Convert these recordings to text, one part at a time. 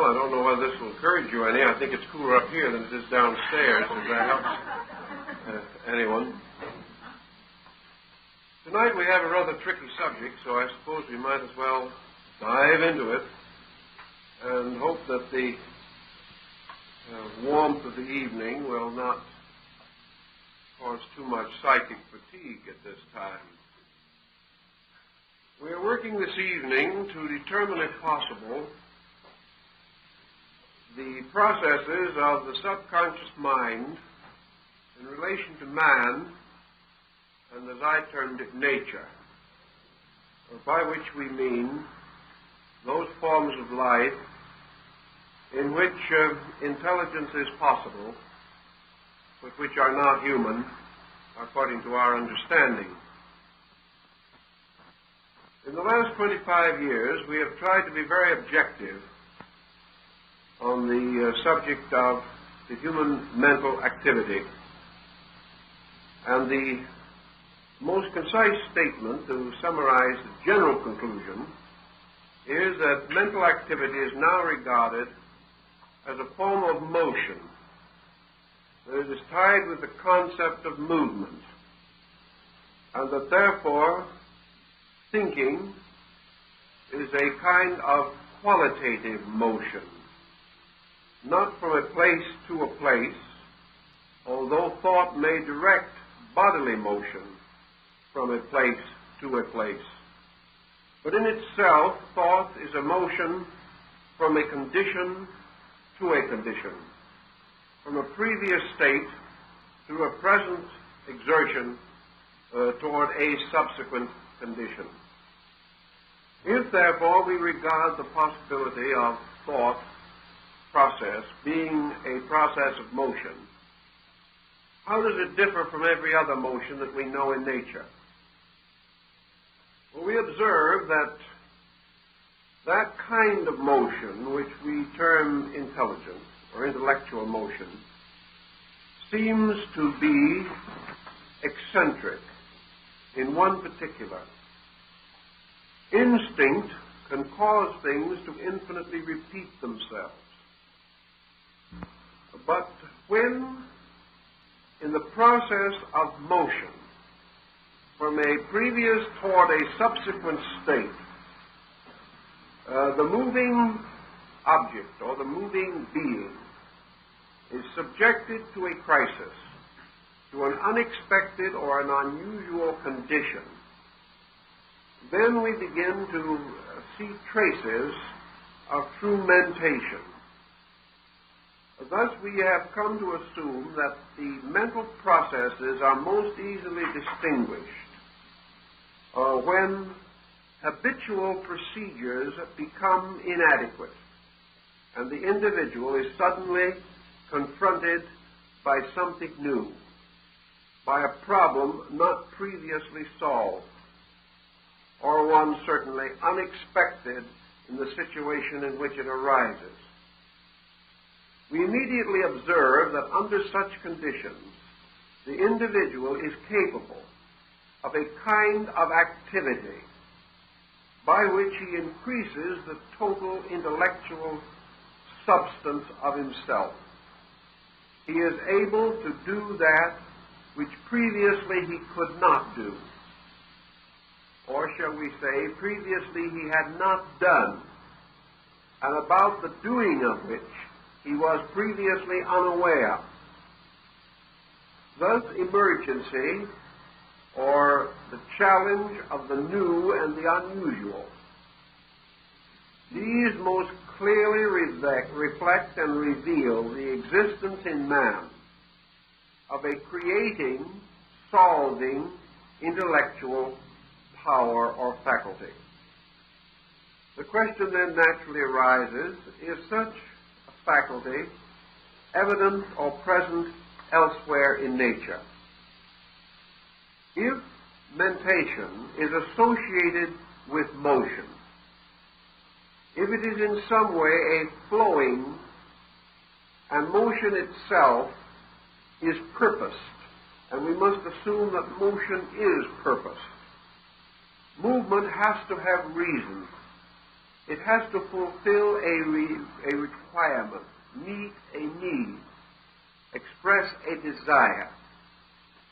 I don't know whether this will encourage you any. I think it's cooler up here than it is downstairs, if that helps anyone. Tonight we have a rather tricky subject, so I suppose we might as well dive into it and hope that the warmth of the evening will not cause too much psychic fatigue at this time. We are working this evening to determine, if possible, the processes of the subconscious mind in relation to man, and as I termed it, nature, by which we mean those forms of life in which intelligence is possible, but which are not human, according to our understanding. In the last 25 years, we have tried to be very objective on the subject of the human mental activity, and the most concise statement to summarize the general conclusion is that mental activity is now regarded as a form of motion, that it is tied with the concept of movement, and that therefore thinking is a kind of qualitative motion, not from a place to a place, although thought may direct bodily motion from a place to a place. But in itself, thought is a motion from a condition to a condition, from a previous state to a present exertion toward a subsequent condition. If, therefore, we regard the possibility of thought process being a process of motion, how does it differ from every other motion that we know in nature? Well, we observe that that kind of motion, which we term intelligence or intellectual motion, seems to be eccentric in one particular. Instinct can cause things to infinitely repeat themselves. But when, in the process of motion, from a previous toward a subsequent state, the moving object or the moving being is subjected to a crisis, to an unexpected or an unusual condition, then we begin to see traces of true mentation. Thus, we have come to assume that the mental processes are most easily distinguished when habitual procedures become inadequate and the individual is suddenly confronted by something new, by a problem not previously solved, or one certainly unexpected in the situation in which it arises. We immediately observe that under such conditions, the individual is capable of a kind of activity by which he increases the total intellectual substance of himself. He is able to do that which previously he could not do, or shall we say, previously he had not done, and about the doing of which he was previously unaware. Thus, emergency, or the challenge of the new and the unusual, these most clearly reflect and reveal the existence in man of a creating, solving, intellectual power or faculty. The question then naturally arises, is such a faculty evident or present elsewhere in nature? If mentation is associated with motion, if it is in some way a flowing, and motion itself is purposed, and we must assume that motion is purposed, movement has to have reason. It has to fulfill a requirement, meet a need, express a desire.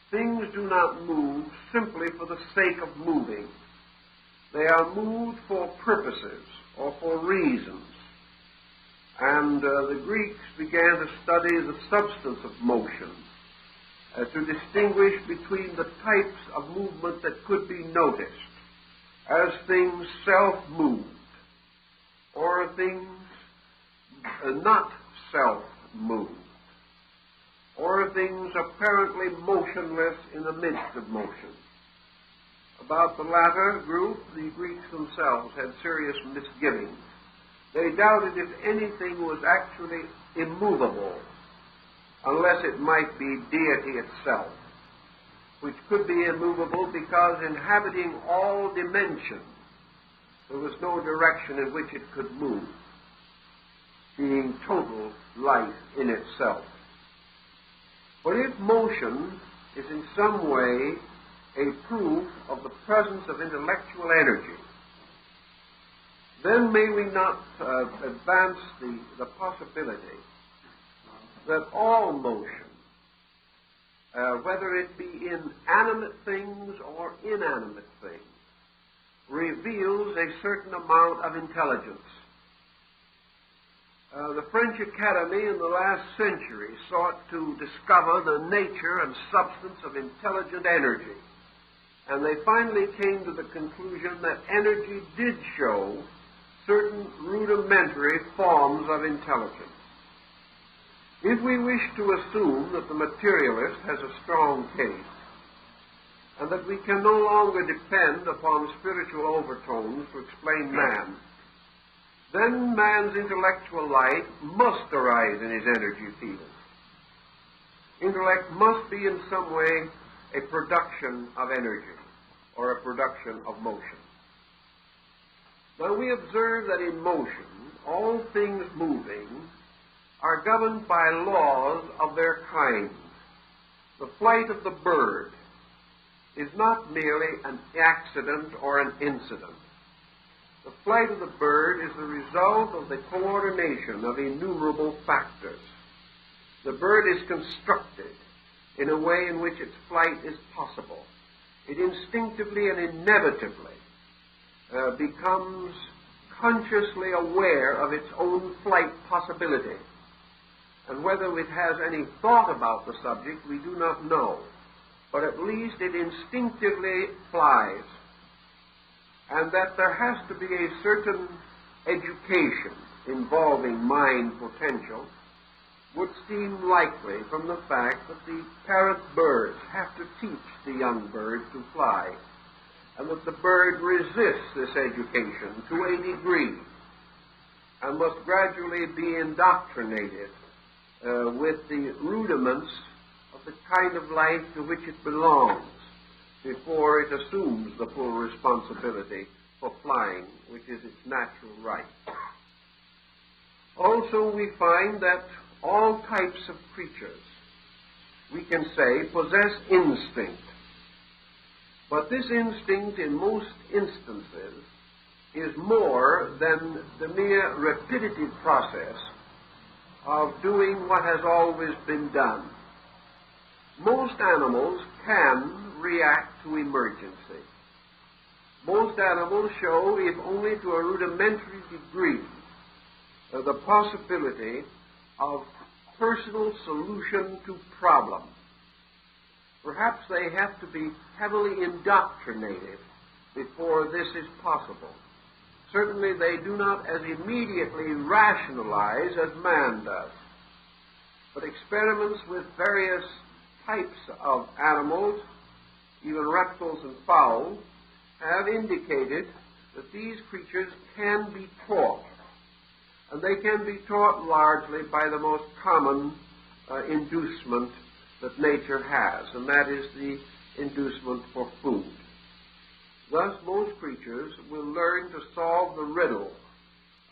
Things do not move simply for the sake of moving. They are moved for purposes or for reasons. And the Greeks began to study the substance of motion, to distinguish between the types of movement that could be noticed as things self-moved or things not self-moved, or things apparently motionless in the midst of motion. About the latter group, the Greeks themselves had serious misgivings. They doubted if anything was actually immovable, unless it might be deity itself, which could be immovable because inhabiting all dimensions, there was no direction in which it could move, being total life in itself. But if motion is in some way a proof of the presence of intellectual energy, then may we not advance the possibility that all motion, whether it be in animate things or inanimate things, reveals a certain amount of intelligence. The French Academy in the last century sought to discover the nature and substance of intelligent energy, and they finally came to the conclusion that energy did show certain rudimentary forms of intelligence. If we wish to assume that the materialist has a strong case, and that we can no longer depend upon spiritual overtones to explain man, then man's intellectual life must arise in his energy field. Intellect must be in some way a production of energy, or a production of motion. Now we observe that in motion, all things moving are governed by laws of their kind. The flight of the bird is not merely an accident or an incident. The flight of the bird is the result of the coordination of innumerable factors. The bird is constructed in a way in which its flight is possible. It instinctively and inevitably becomes consciously aware of its own flight possibility. And whether it has any thought about the subject, we do not know. But at least it instinctively flies. And that there has to be a certain education involving mind potential would seem likely from the fact that the parent birds have to teach the young birds to fly, and that the bird resists this education to a degree and must gradually be indoctrinated with the rudiments of the kind of life to which it belongs before it assumes the full responsibility for flying, which is its natural right. Also, we find that all types of creatures, we can say, possess instinct. But this instinct, in most instances, is more than the mere repetitive process of doing what has always been done. Most animals can react to emergency. Most animals show, if only to a rudimentary degree, the possibility of personal solution to problems. Perhaps they have to be heavily indoctrinated before this is possible. Certainly they do not as immediately rationalize as man does. But experiments with various types of animals, even reptiles and fowl, have indicated that these creatures can be taught. And they can be taught largely by the most common inducement that nature has, and that is the inducement for food. Thus, most creatures will learn to solve the riddle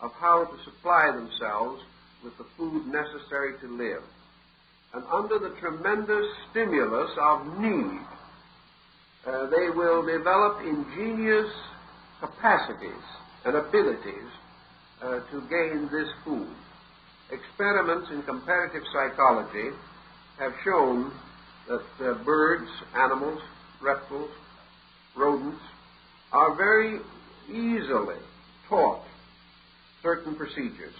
of how to supply themselves with the food necessary to live. And under the tremendous stimulus of need, they will develop ingenious capacities and abilities to gain this food. Experiments in comparative psychology have shown that birds, animals, reptiles, rodents are very easily taught certain procedures.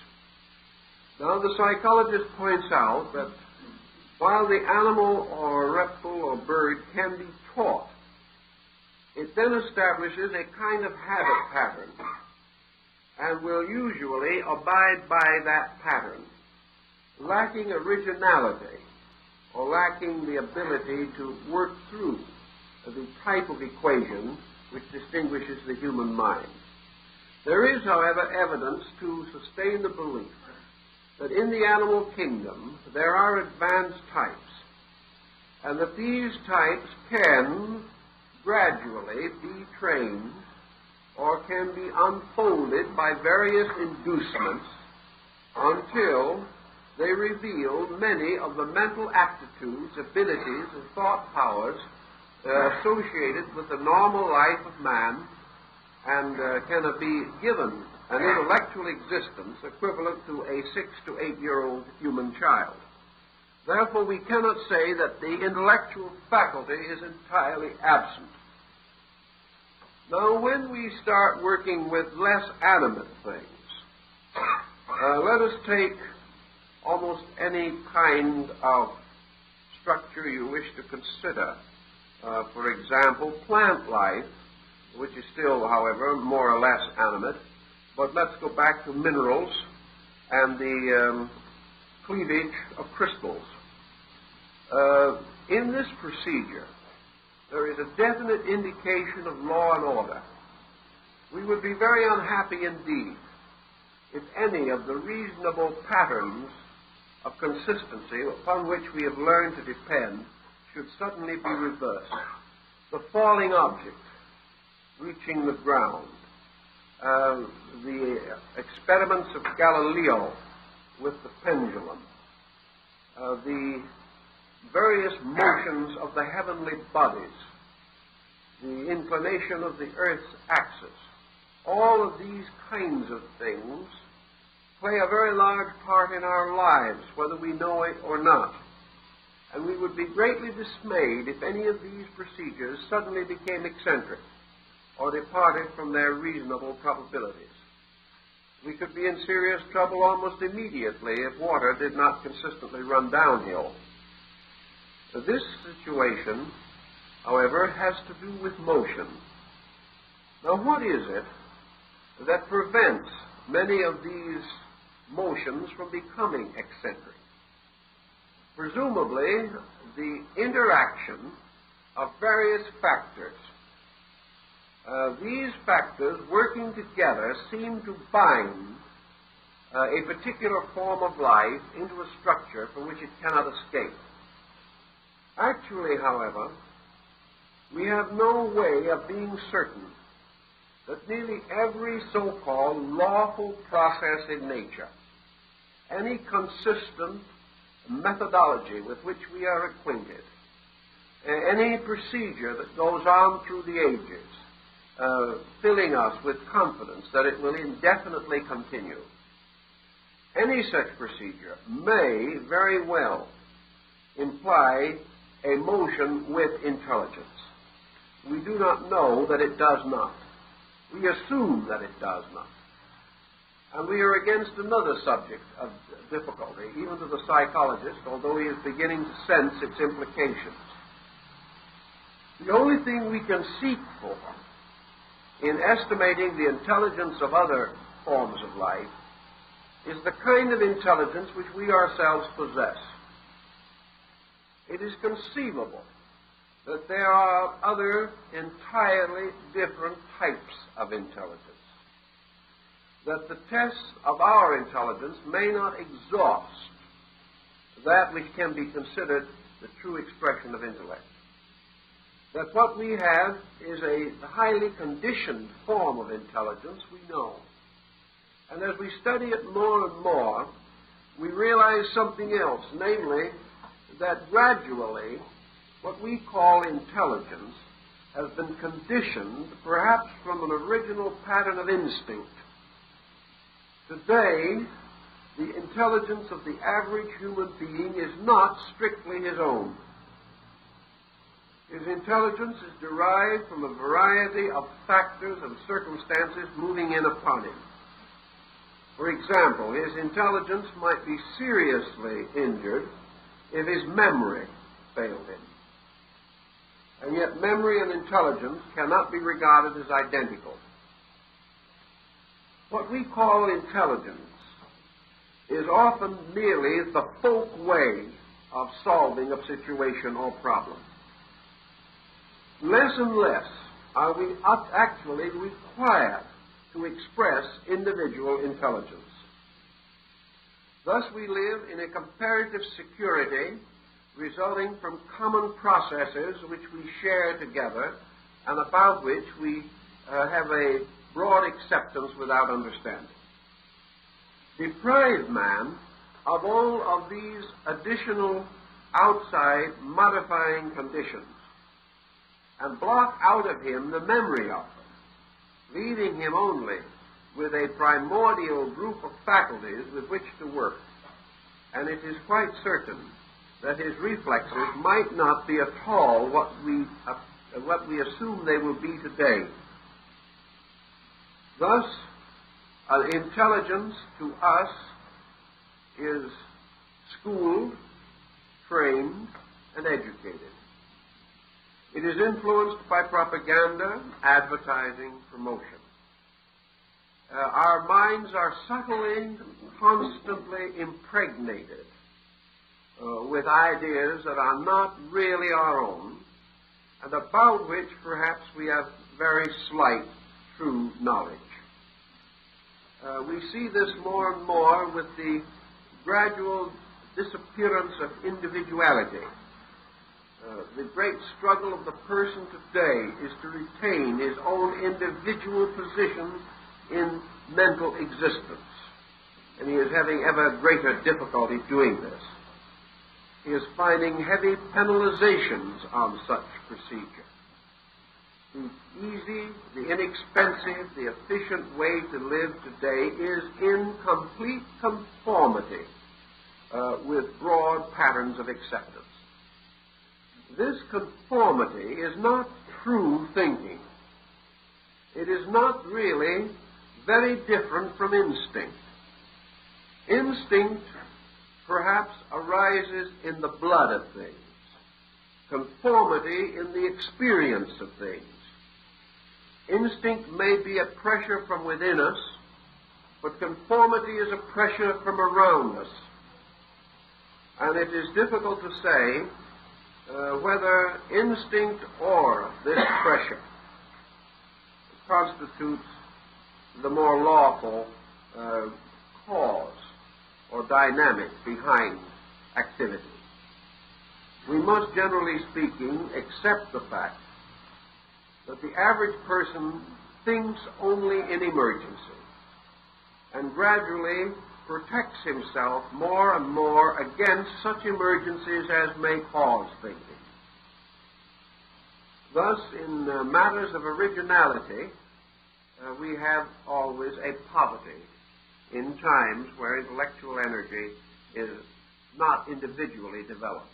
Now, the psychologist points out that while the animal or reptile or bird can be taught, it then establishes a kind of habit pattern and will usually abide by that pattern, lacking originality or lacking the ability to work through the type of equation which distinguishes the human mind. There is, however, evidence to sustain the belief that in the animal kingdom there are advanced types, and that these types can gradually be trained or can be unfolded by various inducements until they reveal many of the mental aptitudes, abilities, and thought powers associated with the normal life of man, and can be given an intellectual existence equivalent to a 6 to 8-year-old human child. Therefore, we cannot say that the intellectual faculty is entirely absent. Now, when we start working with less animate things, let us take almost any kind of structure you wish to consider. For example, plant life, which is still, however, more or less animate. But let's go back to minerals and the cleavage of crystals. In this procedure, there is a definite indication of law and order. We would be very unhappy indeed if any of the reasonable patterns of consistency upon which we have learned to depend should suddenly be reversed. The falling object reaching the ground, the experiments of Galileo with the pendulum, the various motions of the heavenly bodies, the inclination of the Earth's axis, all of these kinds of things play a very large part in our lives, whether we know it or not. And we would be greatly dismayed if any of these procedures suddenly became eccentric or departed from their reasonable probabilities. We could be in serious trouble almost immediately if water did not consistently run downhill. This situation, however, has to do with motion. Now, what is it that prevents many of these motions from becoming eccentric? Presumably, the interaction of various factors. These factors working together seem to bind a particular form of life into a structure from which it cannot escape. Actually, however, we have no way of being certain that nearly every so-called lawful process in nature, any consistent methodology with which we are acquainted, any procedure that goes on through the ages, filling us with confidence that it will indefinitely continue, any such procedure may very well imply a motion with intelligence. We do not know that it does not. We assume that it does not. And we are against another subject of difficulty, even to the psychologist, although he is beginning to sense its implications. The only thing we can seek for in estimating the intelligence of other forms of life is the kind of intelligence which we ourselves possess. It is conceivable that there are other entirely different types of intelligence, that the tests of our intelligence may not exhaust that which can be considered the true expression of intellect, that what we have is a highly conditioned form of intelligence we know. And as we study it more and more, we realize something else, namely that gradually what we call intelligence has been conditioned perhaps from an original pattern of instinct. Today, the intelligence of the average human being is not strictly his own. His intelligence is derived from a variety of factors and circumstances moving in upon him. For example, his intelligence might be seriously injured if his memory failed him. And yet memory and intelligence cannot be regarded as identical. What we call intelligence is often merely the folk way of solving a situation or problem. Less and less are we actually required to express individual intelligence. Thus we live in a comparative security resulting from common processes which we share together and about which we have a broad acceptance without understanding. Deprive man of all of these additional outside modifying conditions and block out of him the memory of them, leaving him only with a primordial group of faculties with which to work. And it is quite certain that his reflexes might not be at all what we assume they will be today. Thus, intelligence to us is schooled, trained, and educated. It is influenced by propaganda, advertising, promotion. Our minds are subtly, constantly impregnated with ideas that are not really our own, and about which perhaps we have very slight true knowledge. We see this more and more with the gradual disappearance of individuality. The great struggle of the person today is to retain his own individual position in mental existence, and he is having ever greater difficulty doing this. He is finding heavy penalizations on such procedure. The easy, the inexpensive, the efficient way to live today is in complete conformity with broad patterns of acceptance. This conformity is not true thinking. It is not really very different from instinct. Instinct perhaps arises in the blood of things, conformity in the experience of things. Instinct may be a pressure from within us, but conformity is a pressure from around us. And it is difficult to say whether instinct or this pressure constitutes the more lawful cause or dynamic behind activity. We must, generally speaking, accept the fact that the average person thinks only in emergency and gradually protects himself more and more against such emergencies as may cause thinking. Thus, in matters of originality, we have always a poverty in times where intellectual energy is not individually developed.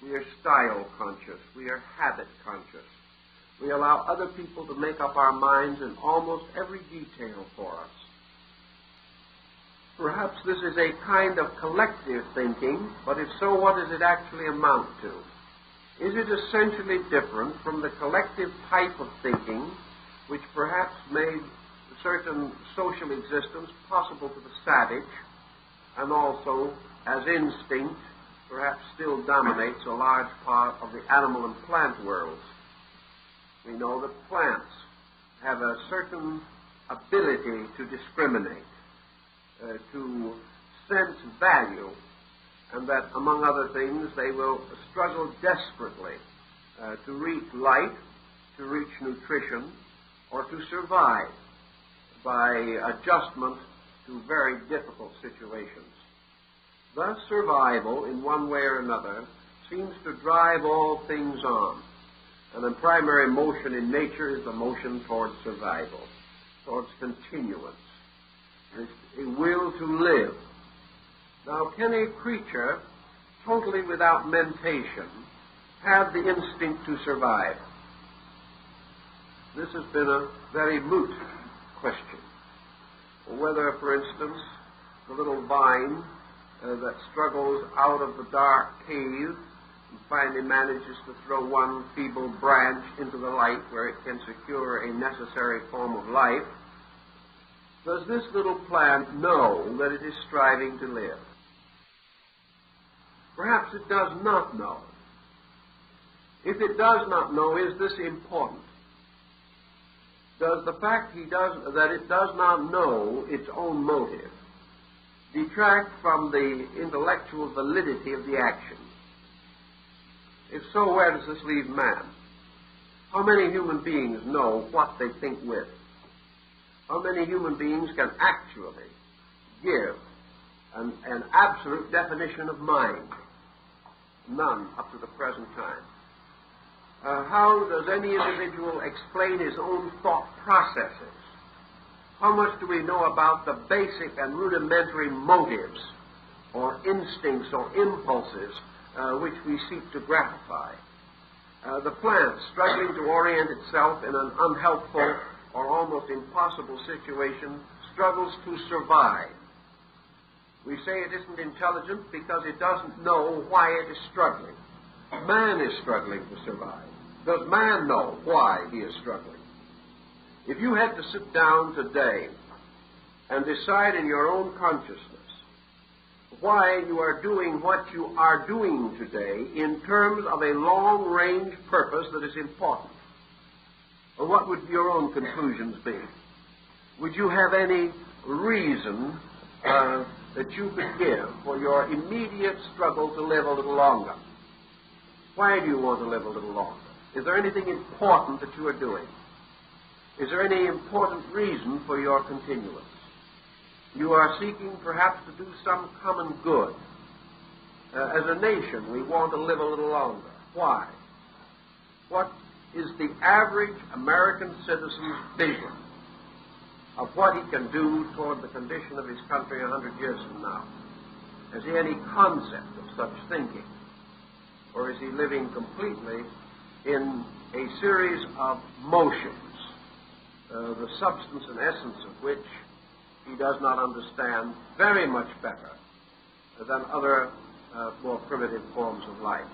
We are style conscious. We are habit conscious. We allow other people to make up our minds in almost every detail for us. Perhaps this is a kind of collective thinking, but if so, what does it actually amount to? Is it essentially different from the collective type of thinking which perhaps made certain social existence possible to the savage, and also, as instinct, perhaps still dominates a large part of the animal and plant worlds? We know that plants have a certain ability to discriminate, to sense value, and that, among other things, they will struggle desperately to reach light, to reach nutrition, or to survive by adjustment to very difficult situations. Thus, survival, in one way or another, seems to drive all things on. And the primary motion in nature is the motion towards survival, towards continuance. a will to live. Now, can a creature totally without mentation have the instinct to survive? This has been a very moot question. Whether, for instance, the little vine that struggles out of the dark cave and finally manages to throw one feeble branch into the light where it can secure a necessary form of life, does this little plant know that it is striving to live? Perhaps it does not know. If it does not know, is this important? Does the fact that it does not know its own motive detract from the intellectual validity of the action? If so, where does this leave man? How many human beings know what they think with? How many human beings can actually give an absolute definition of mind? None up to the present time. How does any individual explain his own thought processes? How much do we know about the basic and rudimentary motives or instincts or impulses which we seek to gratify? The plant, struggling to orient itself in an unhelpful or almost impossible situation, struggles to survive. We say it isn't intelligent because it doesn't know why it is struggling. Man is struggling to survive. Does man know why he is struggling? If you had to sit down today and decide in your own consciousness why you are doing what you are doing today in terms of a long-range purpose that is important, well, what would your own conclusions be? Would you have any reason that you could give for your immediate struggle to live a little longer? Why do you want to live a little longer? Is there anything important that you are doing? Is there any important reason for your continuance? You are seeking perhaps to do some common good. As a nation, we want to live a little longer. Why? What is the average American citizen's vision of what he can do toward the condition of his country 100 years from now? Has he any concept of such thinking? Or is he living completely in a series of motions, the substance and essence of which he does not understand very much better than other more primitive forms of life?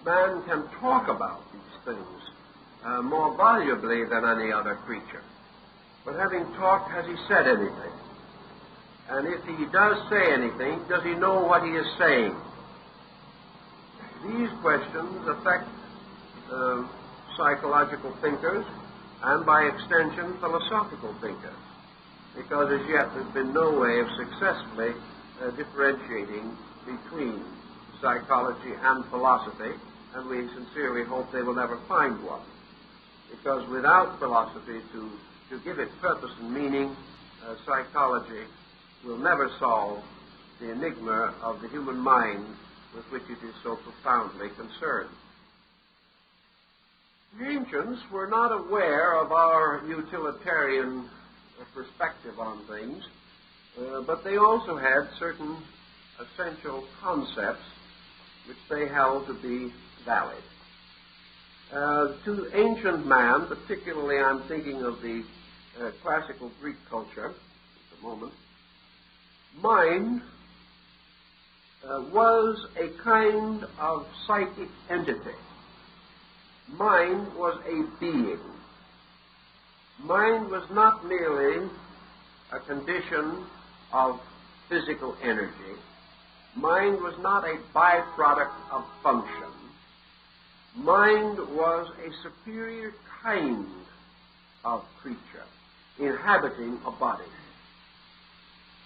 Man can talk about these things more volubly than any other creature. But having talked, has he said anything? And if he does say anything, does he know what he is saying? These questions affect psychological thinkers and, by extension, philosophical thinkers, because as yet there's been no way of successfully differentiating between psychology and philosophy, and we sincerely hope they will never find one, because without philosophy to give it purpose and meaning, psychology will never solve the enigma of the human mind with which it is so profoundly concerned. The ancients were not aware of our utilitarian perspective on things, but they also had certain essential concepts which they held to be valid. To ancient man, particularly I'm thinking of the classical Greek culture at the moment, mind was a kind of psychic entity. Mind was a being. Mind was not merely a condition of physical energy. Mind was not a byproduct of function. Mind was a superior kind of creature inhabiting a body.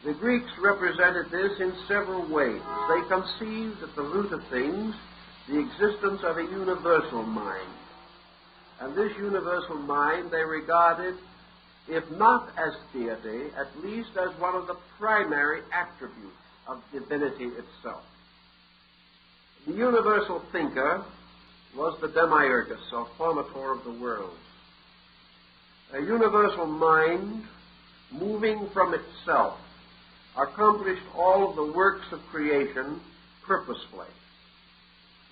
The Greeks represented this in several ways. They conceived at the root of things the existence of a universal mind. And this universal mind they regarded, if not as deity, at least as one of the primary attributes of divinity itself. The universal thinker was the demiurgus, or formator of the world. A universal mind moving from itself, accomplished all of the works of creation purposefully.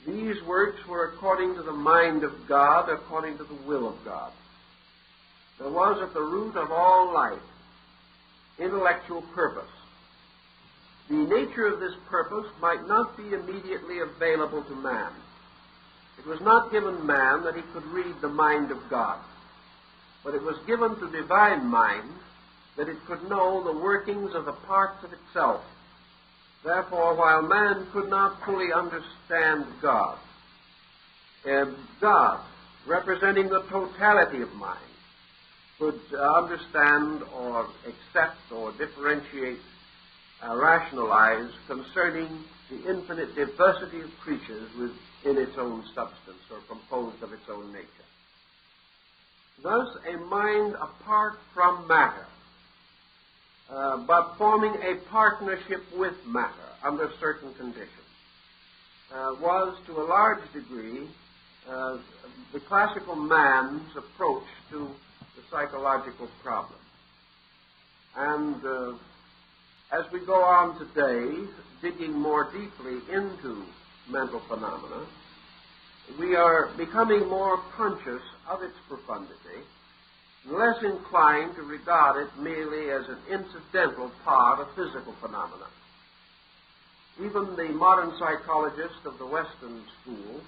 These works were according to the mind of God, according to the will of God. There was at the root of all life intellectual purpose. The nature of this purpose might not be immediately available to man. It was not given man that he could read the mind of God, but it was given to divine mind that it could know the workings of the parts of itself. Therefore, while man could not fully understand God, God, representing the totality of mind, could understand or accept or differentiate, rationalize concerning the infinite diversity of creatures within its own substance or composed of its own nature. Thus, a mind apart from matter, but forming a partnership with matter under certain conditions, was to a large degree the classical man's approach to the psychological problem. And as we go on today, digging more deeply into mental phenomena, we are becoming more conscious of its profundity, less inclined to regard it merely as an incidental part of physical phenomena. Even the modern psychologist of the Western school,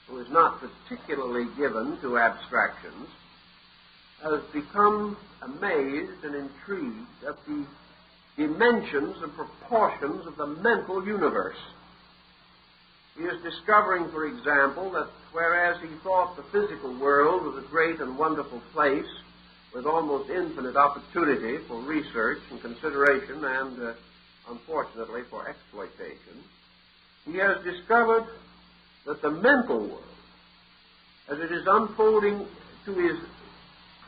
who is not particularly given to abstractions, has become amazed and intrigued at the dimensions and proportions of the mental universe. He is discovering, for example, that whereas he thought the physical world was a great and wonderful place with almost infinite opportunity for research and consideration and, unfortunately, for exploitation, he has discovered that the mental world, as it is unfolding to his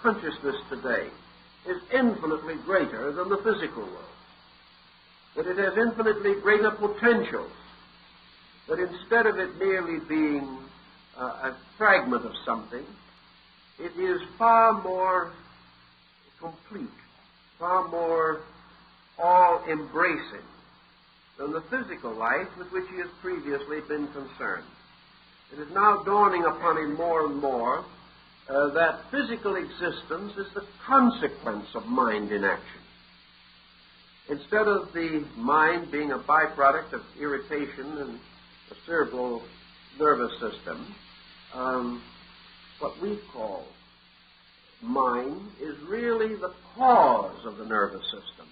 consciousness today, is infinitely greater than the physical world, that it has infinitely greater potentials, that instead of it merely being a fragment of something, it is far more complete, far more all-embracing than the physical life with which he has previously been concerned. It is now dawning upon him more and more that physical existence is the consequence of mind in action. Instead of the mind being a byproduct of irritation and the cerebral nervous system, what we call mind is really the cause of the nervous system.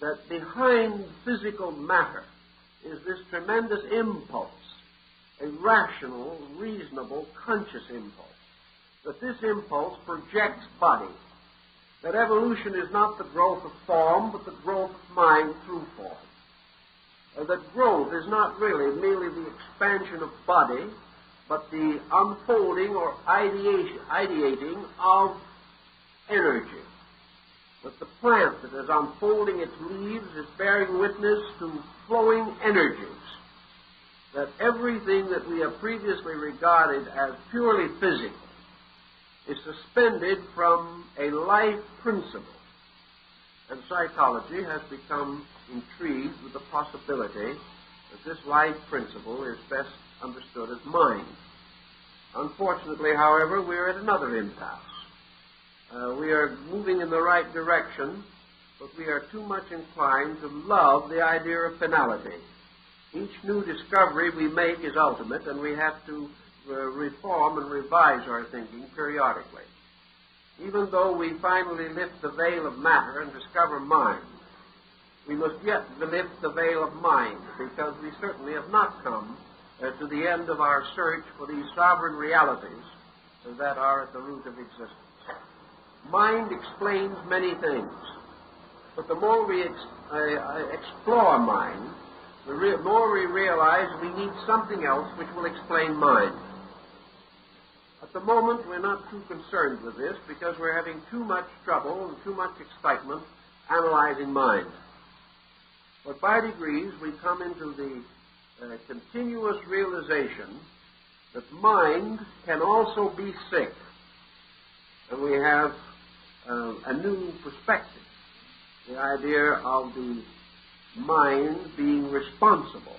That behind physical matter is this tremendous impulse, a rational, reasonable, conscious impulse. That this impulse projects body. That evolution is not the growth of form, but the growth of mind through form. That growth is not really merely the expansion of body, but the unfolding or ideating of energy. That the plant that is unfolding its leaves is bearing witness to flowing energies. That everything that we have previously regarded as purely physical is suspended from a life principle. And psychology has become intrigued with the possibility that this life principle is best understood as mind. Unfortunately, however, we are at another impasse. We are moving in the right direction, but we are too much inclined to love the idea of finality. Each new discovery we make is ultimate, and we have to reform and revise our thinking periodically. Even though we finally lift the veil of matter and discover mind, we must yet lift the veil of mind, because we certainly have not come to the end of our search for these sovereign realities that are at the root of existence. Mind explains many things, but the more we explore mind, the more we realize we need something else which will explain mind. At the moment, we're not too concerned with this because we're having too much trouble and too much excitement analyzing mind. But by degrees, we come into the continuous realization that mind can also be sick. And we have a new perspective the idea of the mind being responsible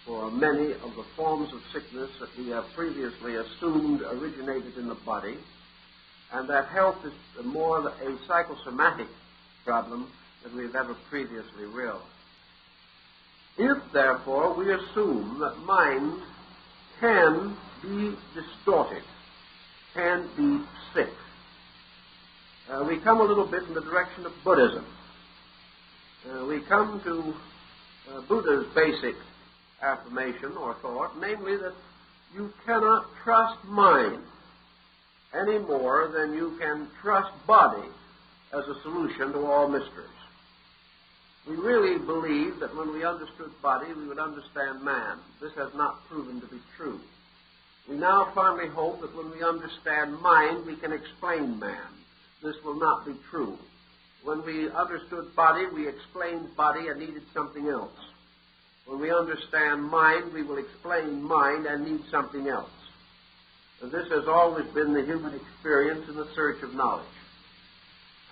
for many of the forms of sickness that we have previously assumed originated in the body, and that health is more a psychosomatic problem than we've ever previously realized. If, therefore, we assume that mind can be distorted, can be sick, we come a little bit in the direction of Buddhism. We come to Buddha's basic affirmation or thought, namely that you cannot trust mind any more than you can trust body as a solution to all mysteries. We really believe that when we understood body, we would understand man. This has not proven to be true. We now firmly hope that when we understand mind, we can explain man. This will not be true. When we understood body, we explained body and needed something else. When we understand mind, we will explain mind and need something else. And this has always been the human experience in the search of knowledge.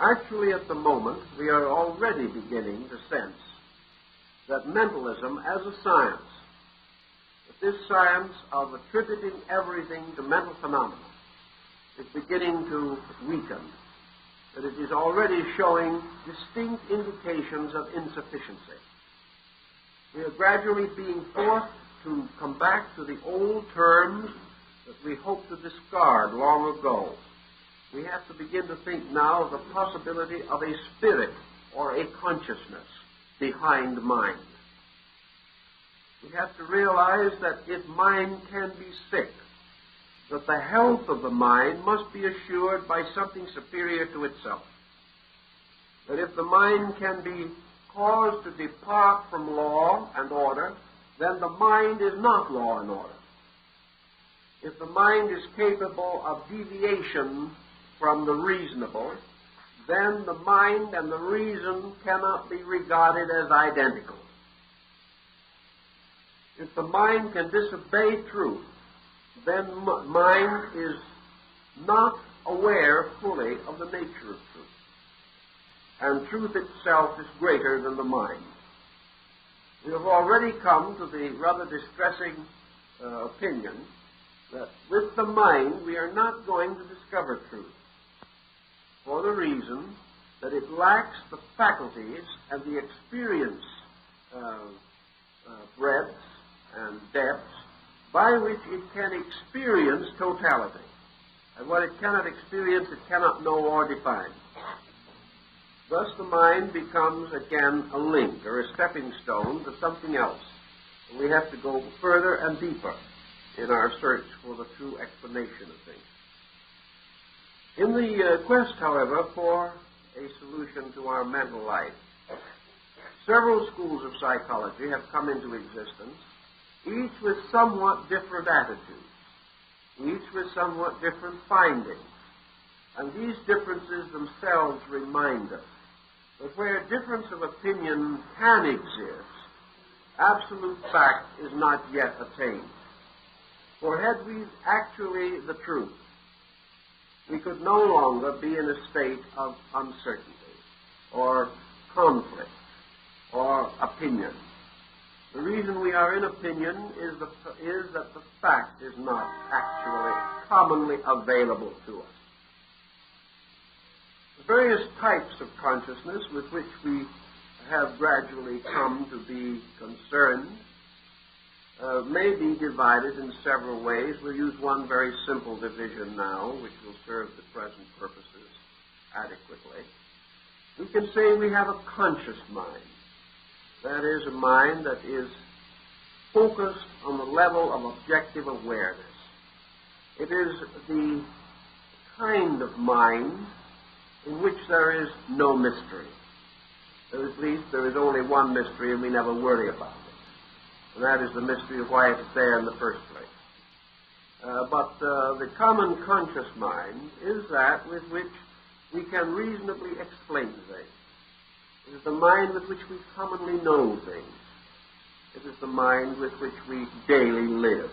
Actually, at the moment, we are already beginning to sense that mentalism as a science, that this science of attributing everything to mental phenomena, is beginning to weaken, that it is already showing distinct indications of insufficiency. We are gradually being forced to come back to the old terms that we hoped to discard long ago. We have to begin to think now of the possibility of a spirit or a consciousness behind mind. We have to realize that if mind can be sick, that the health of the mind must be assured by something superior to itself. That if the mind can be caused to depart from law and order, then the mind is not law and order. If the mind is capable of deviation from the reasonable, then the mind and the reason cannot be regarded as identical. If the mind can disobey truth, then mind is not aware fully of the nature of truth. And truth itself is greater than the mind. We have already come to the rather distressing opinion that with the mind we are not going to discover truth, for the reason that it lacks the faculties and the experience breadths and depths by which it can experience totality. And what it cannot experience, it cannot know or define. Thus the mind becomes again a link or a stepping stone to something else. And we have to go further and deeper in our search for the true explanation of things. In the quest, however, for a solution to our mental life, several schools of psychology have come into existence, each with somewhat different attitudes, each with somewhat different findings. And these differences themselves remind us that where difference of opinion can exist, absolute fact is not yet attained. For had we actually the truth, we could no longer be in a state of uncertainty or conflict or opinion. The reason we are in opinion is that the fact is not actually commonly available to us. The various types of consciousness with which we have gradually come to be concerned may be divided in several ways. We'll use one very simple division now, which will serve the present purposes adequately. We can say we have a conscious mind. That is, a mind that is focused on the level of objective awareness. It is the kind of mind in which there is no mystery. Or at least there is only one mystery and we never worry about it. And that is the mystery of why it's there in the first place. But the common conscious mind is that with which we can reasonably explain things. It is the mind with which we commonly know things. It is the mind with which we daily live.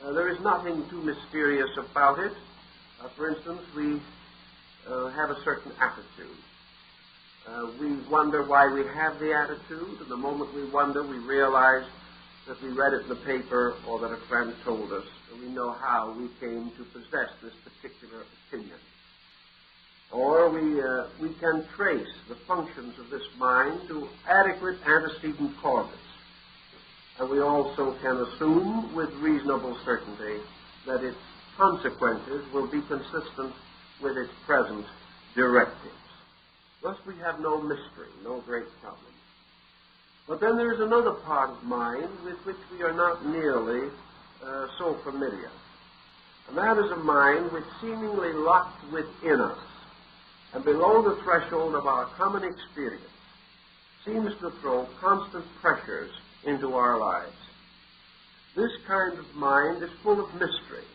There is nothing too mysterious about it. For instance, we have a certain attitude. We wonder why we have the attitude, and the moment we wonder, we realize that we read it in the paper or that a friend told us, and we know how we came to possess this particular opinion. Or we can trace the functions of this mind to adequate antecedent causes. And we also can assume with reasonable certainty that its consequences will be consistent with its present directives. Thus we have no mystery, no great problem. But then there is another part of mind with which we are not nearly so familiar. And that is a mind which seemingly locked within us and below the threshold of our common experience seems to throw constant pressures into our lives. This kind of mind is full of mystery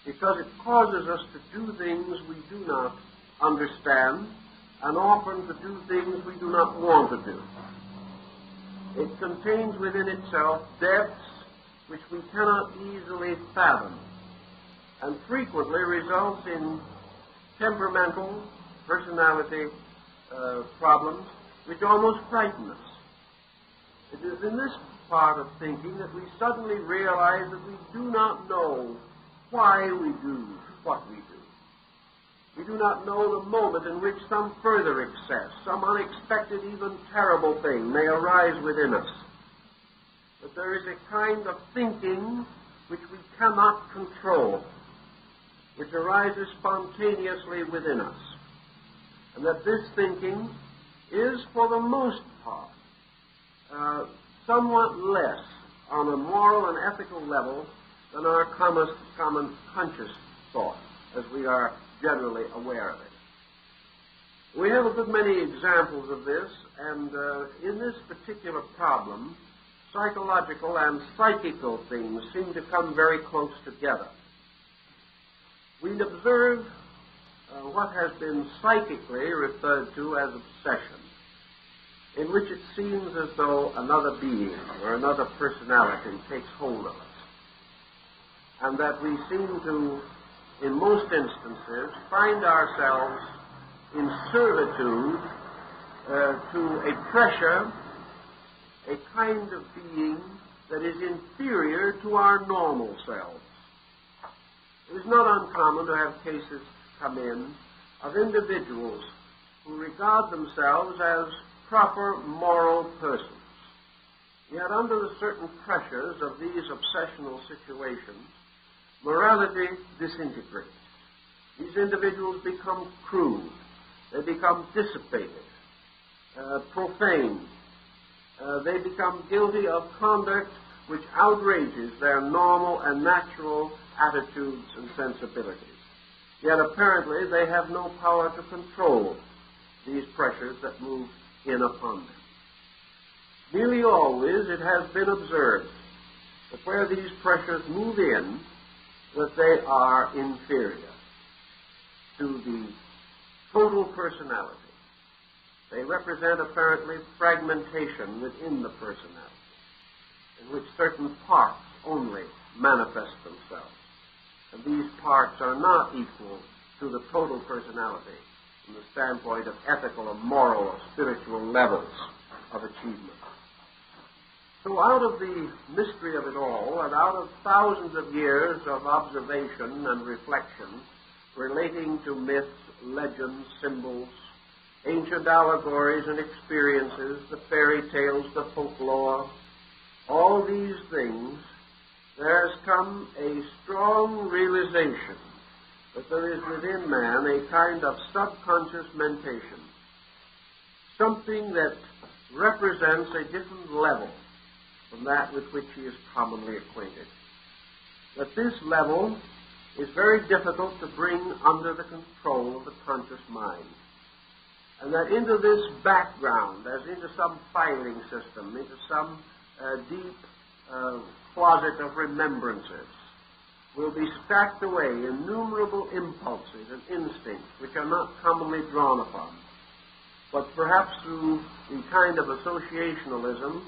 because it causes us to do things we do not understand and often to do things we do not want to do. It contains within itself depths which we cannot easily fathom and frequently results in temperamental, personality problems which almost frighten us. It is in this part of thinking that we suddenly realize that we do not know why we do what we do. We do not know the moment in which some further excess, some unexpected, even terrible thing may arise within us. But there is a kind of thinking which we cannot control, which arises spontaneously within us. And that this thinking is, for the most part, somewhat less on a moral and ethical level than our common conscious thought, as we are generally aware of it. We have a good many examples of this, and in this particular problem, psychological and psychical things seem to come very close together. We observe what has been psychically referred to as obsession, in which it seems as though another being or another personality takes hold of us, and that we seem to, in most instances, find ourselves in servitude to a pressure, a kind of being that is inferior to our normal selves. It is not uncommon to have cases come in of individuals who regard themselves as proper moral persons. Yet under the certain pressures of these obsessional situations, morality disintegrates. These individuals become crude. They become dissipated, profane. They become guilty of conduct which outrages their normal and natural attitudes and sensibilities. Yet apparently they have no power to control these pressures that move in upon them. Nearly always it has been observed that where these pressures move in, that they are inferior to the total personality. They represent apparently fragmentation within the personality, in which certain parts only manifest themselves. And these parts are not equal to the total personality from the standpoint of ethical or moral or spiritual levels of achievement. So out of the mystery of it all, and out of thousands of years of observation and reflection relating to myths, legends, symbols, ancient allegories and experiences, the fairy tales, the folklore, all these things, there has come a strong realization that there is within man a kind of subconscious mentation, something that represents a different level from that with which he is commonly acquainted. That this level is very difficult to bring under the control of the conscious mind. And that into this background, as into some filing system, into some deep closet of remembrances, will be stacked away innumerable impulses and instincts which are not commonly drawn upon, but perhaps through the kind of associationalism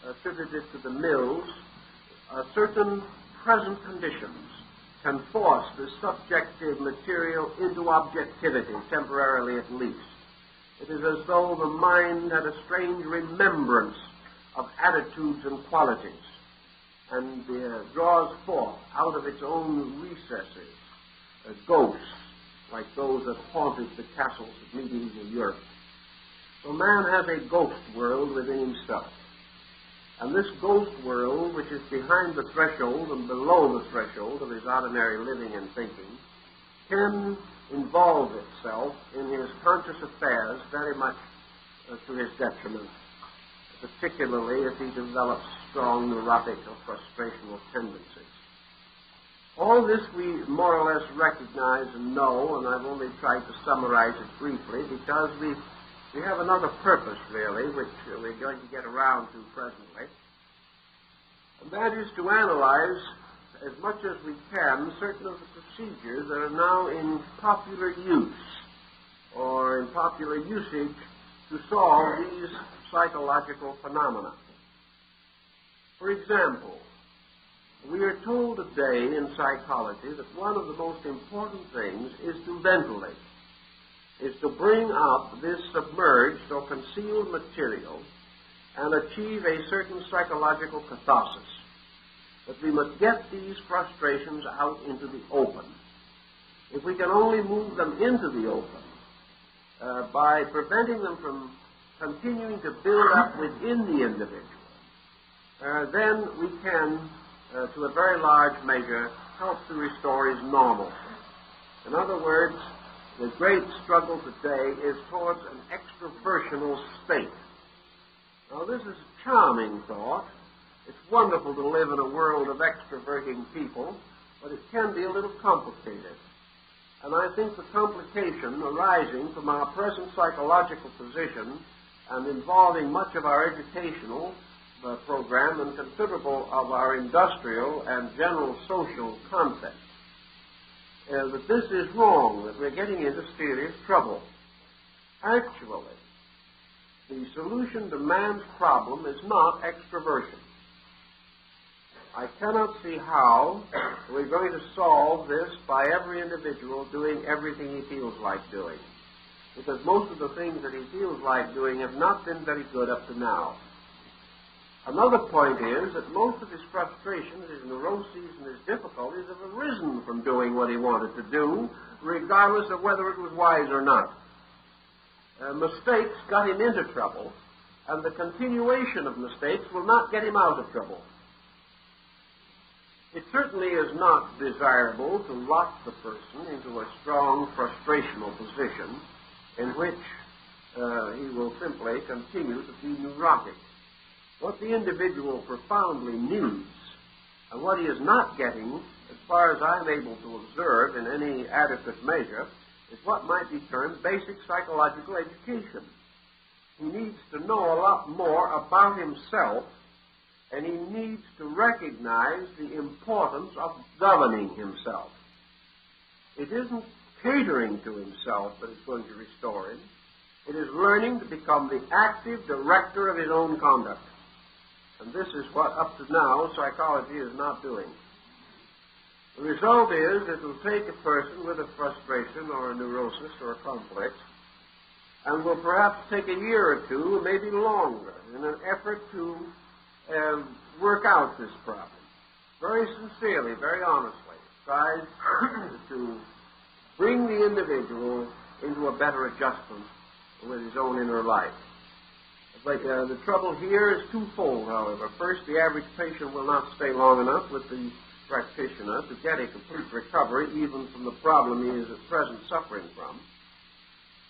attributed to the Mills, certain present conditions can force the subjective material into objectivity, temporarily at least. It is as though the mind had a strange remembrance of attitudes and qualities, and draws forth out of its own recesses ghosts like those that haunted the castles of medieval Europe. So man has a ghost world within himself. And this ghost world, which is behind the threshold and below the threshold of his ordinary living and thinking, can involve itself in his conscious affairs very much to his detriment, particularly if he develops strong neurotic or frustrational tendencies. All this we more or less recognize and know, and I've only tried to summarize it briefly because we have another purpose, really, which we're going to get around to presently, and that is to analyze as much as we can certain of the procedures that are now in popular use or in popular usage to solve these psychological phenomena. For example, we are told today in psychology that one of the most important things is to ventilate, is to bring up this submerged or concealed material and achieve a certain psychological catharsis. That we must get these frustrations out into the open. If we can only move them into the open by preventing them from continuing to build up within the individual, then we can, to a very large measure, help to restore his normalcy. In other words, the great struggle today is towards an extroversional state. Now, this is a charming thought. It's wonderful to live in a world of extroverting people, but it can be a little complicated. And I think the complication arising from our present psychological position and involving much of our educational program and considerable of our industrial and general social context, that this is wrong, that we're getting into serious trouble. Actually, the solution to man's problem is not extroversion. I cannot see how we're going to solve this by every individual doing everything he feels like doing, because most of the things that he feels like doing have not been very good up to now. Another point is that most of his frustrations, his neuroses, and his difficulties have arisen from doing what he wanted to do, regardless of whether it was wise or not. Mistakes got him into trouble, and the continuation of mistakes will not get him out of trouble. It certainly is not desirable to lock the person into a strong frustrational position in which he will simply continue to be neurotic. What the individual profoundly needs, and what he is not getting, as far as I'm able to observe in any adequate measure, is what might be termed basic psychological education. He needs to know a lot more about himself, and he needs to recognize the importance of governing himself. It isn't catering to himself that is going to restore him. It is learning to become the active director of his own conduct. And this is what, up to now, psychology is not doing. The result is it will take a person with a frustration or a neurosis or a complex and will perhaps take a year or two, maybe longer, in an effort to work out this problem. Very sincerely, very honestly, tries to bring the individual into a better adjustment with his own inner life. But the trouble here is twofold, however. First, the average patient will not stay long enough with the practitioner to get a complete recovery, even from the problem he is at present suffering from.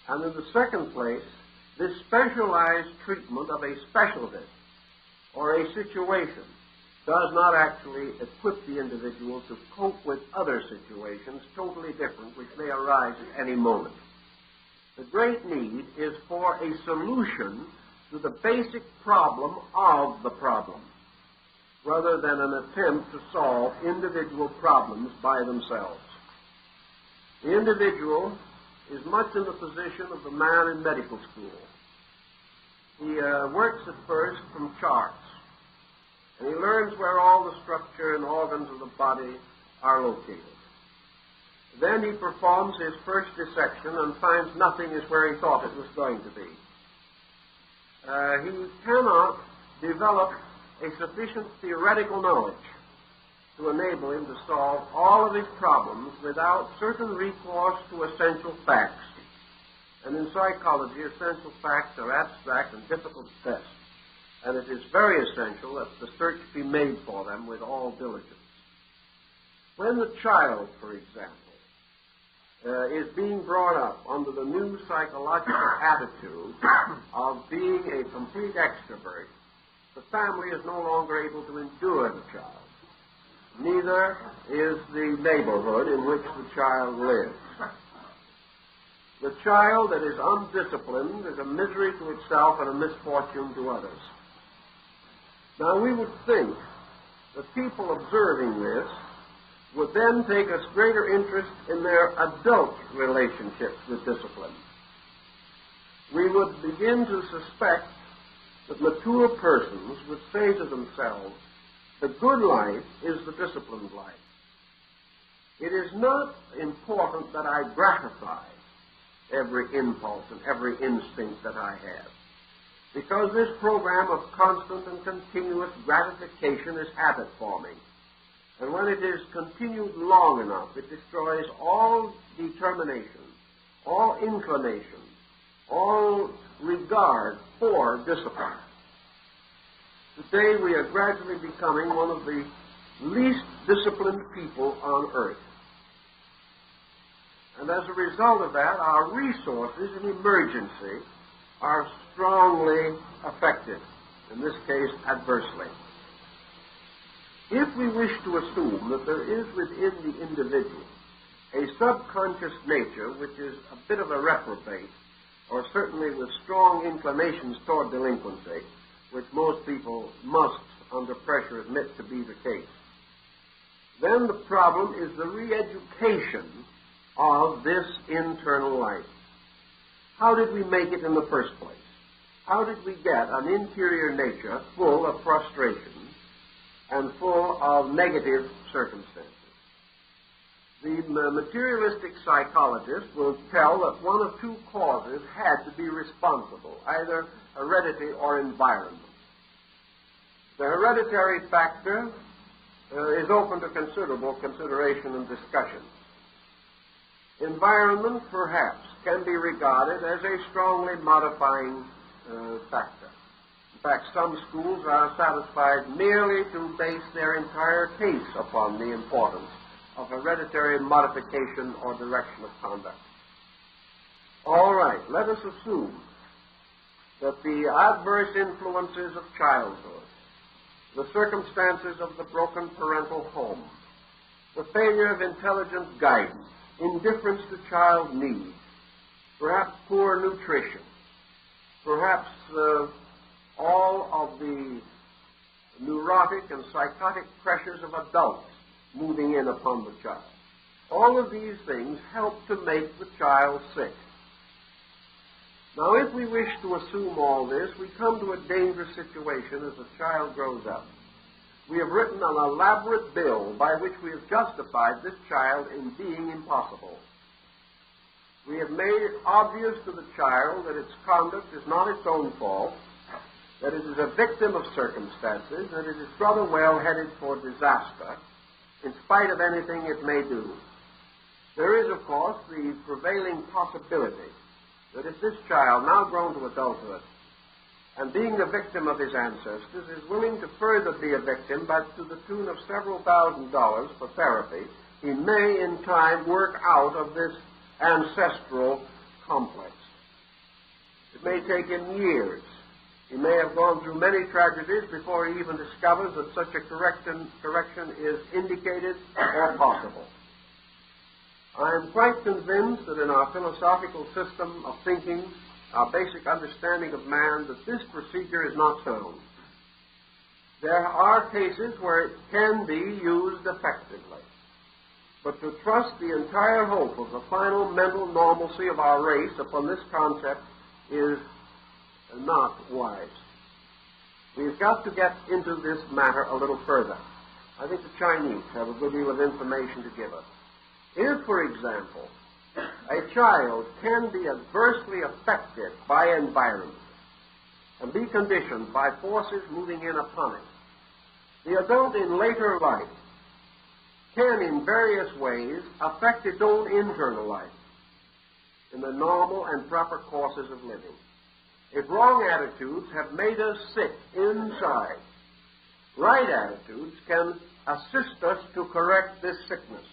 And in the second place, this specialized treatment of a specialty or a situation does not actually equip the individual to cope with other situations totally different which may arise at any moment. The great need is for a solution to the basic problem of the problem, rather than an attempt to solve individual problems by themselves. The individual is much in the position of the man in medical school. He works at first from charts, and he learns where all the structure and organs of the body are located. Then he performs his first dissection and finds nothing is where he thought it was going to be. He cannot develop a sufficient theoretical knowledge to enable him to solve all of his problems without certain recourse to essential facts. And in psychology, essential facts are abstract and difficult to test. And it is very essential that the search be made for them with all diligence. When the child, for example, is being brought up under the new psychological attitude of being a complete extrovert, the family is no longer able to endure the child. Neither is the neighborhood in which the child lives. The child that is undisciplined is a misery to itself and a misfortune to others. Now, we would think that people observing this would then take a greater interest in their adult relationships with discipline. We would begin to suspect that mature persons would say to themselves, the good life is the disciplined life. It is not important that I gratify every impulse and every instinct that I have, because this program of constant and continuous gratification is habit-forming. And when it is continued long enough, it destroys all determination, all inclination, all regard for discipline. Today we are gradually becoming one of the least disciplined people on earth. And as a result of that, our resources in emergency are strongly affected, in this case adversely. If we wish to assume that there is within the individual a subconscious nature which is a bit of a reprobate, or certainly with strong inclinations toward delinquency, which most people must, under pressure, admit to be the case, then the problem is the re-education of this internal life. How did we make it in the first place? How did we get an interior nature full of frustration and full of negative circumstances? The materialistic psychologist will tell that one of two causes had to be responsible, either heredity or environment. The hereditary factor is open to considerable consideration and discussion. Environment, perhaps, can be regarded as a strongly modifying factor. In fact, some schools are satisfied merely to base their entire case upon the importance of hereditary modification or direction of conduct. All right, let us assume that the adverse influences of childhood, the circumstances of the broken parental home, the failure of intelligent guidance, indifference to child needs, perhaps poor nutrition, perhaps all of the neurotic and psychotic pressures of adults moving in upon the child. All of these things help to make the child sick. Now, if we wish to assume all this, we come to a dangerous situation as the child grows up. We have written an elaborate bill by which we have justified this child in being impossible. We have made it obvious to the child that its conduct is not its own fault, that it is a victim of circumstances, that it is rather well headed for disaster, in spite of anything it may do. There is, of course, the prevailing possibility that if this child, now grown to adulthood, and being the victim of his ancestors, is willing to further be a victim, but to the tune of several $1,000s for therapy, he may in time work out of this ancestral complex. It may take him years. He may have gone through many tragedies before he even discovers that such a correction is indicated or possible. I am quite convinced that in our philosophical system of thinking, our basic understanding of man, that this procedure is not sound. There are cases where it can be used effectively. But to trust the entire hope of the final mental normalcy of our race upon this concept is not wise. We've got to get into this matter a little further. I think the Chinese have a good deal of information to give us. If, for example, a child can be adversely affected by environment and be conditioned by forces moving in upon it, the adult in later life can in various ways affect its own internal life in the normal and proper courses of living. If wrong attitudes have made us sick inside, right attitudes can assist us to correct this sickness.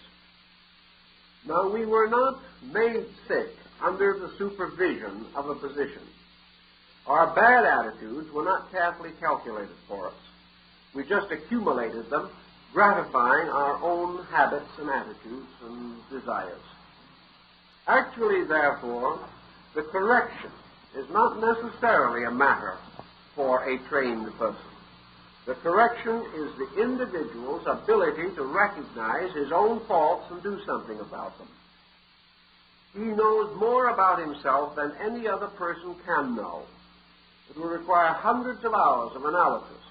Now, we were not made sick under the supervision of a physician. Our bad attitudes were not carefully calculated for us. We just accumulated them, gratifying our own habits and attitudes and desires. Actually, therefore, the correction is not necessarily a matter for a trained person. The correction is the individual's ability to recognize his own faults and do something about them. He knows more about himself than any other person can know. It will require hundreds of hours of analysis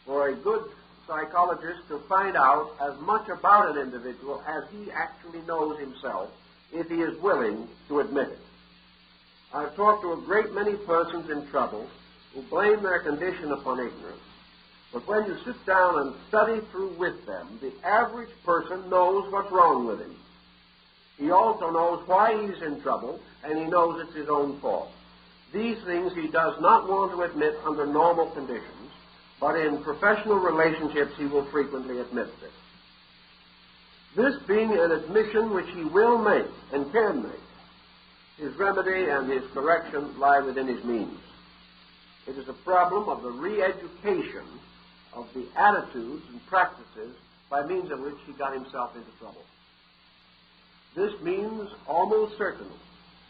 for a good psychologist to find out as much about an individual as he actually knows himself, if he is willing to admit it. I've talked to a great many persons in trouble who blame their condition upon ignorance. But when you sit down and study through with them, the average person knows what's wrong with him. He also knows why he's in trouble, and he knows it's his own fault. These things he does not want to admit under normal conditions, but in professional relationships he will frequently admit this. This being an admission which he will make and can make, his remedy and his correction lie within his means. It is a problem of the re-education of the attitudes and practices by means of which he got himself into trouble. This means almost certainly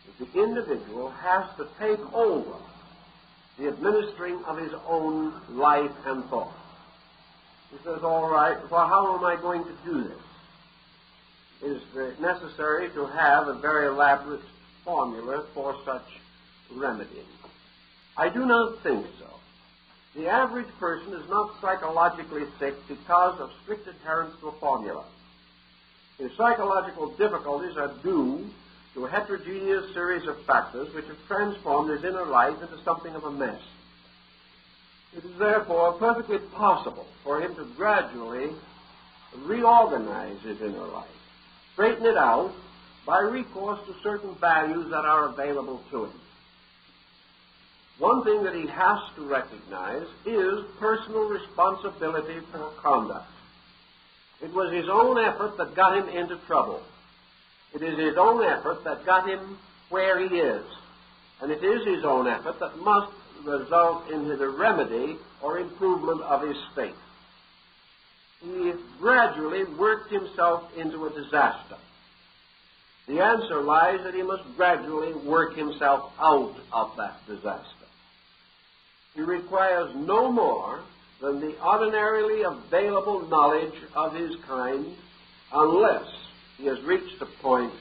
that the individual has to take over the administering of his own life and thought. He says, all right, well, how am I going to do this? Is it necessary to have a very elaborate formula for such remedying? I do not think so. The average person is not psychologically sick because of strict adherence to a formula. His psychological difficulties are due to a heterogeneous series of factors which have transformed his inner life into something of a mess. It is therefore perfectly possible for him to gradually reorganize his inner life, straighten it out by recourse to certain values that are available to him. One thing that he has to recognize is personal responsibility for conduct. It was his own effort that got him into trouble. It is his own effort that got him where he is. And it is his own effort that must result in the remedy or improvement of his state. He gradually worked himself into a disaster. The answer lies that he must gradually work himself out of that disaster. He requires no more than the ordinarily available knowledge of his kind, unless he has reached a point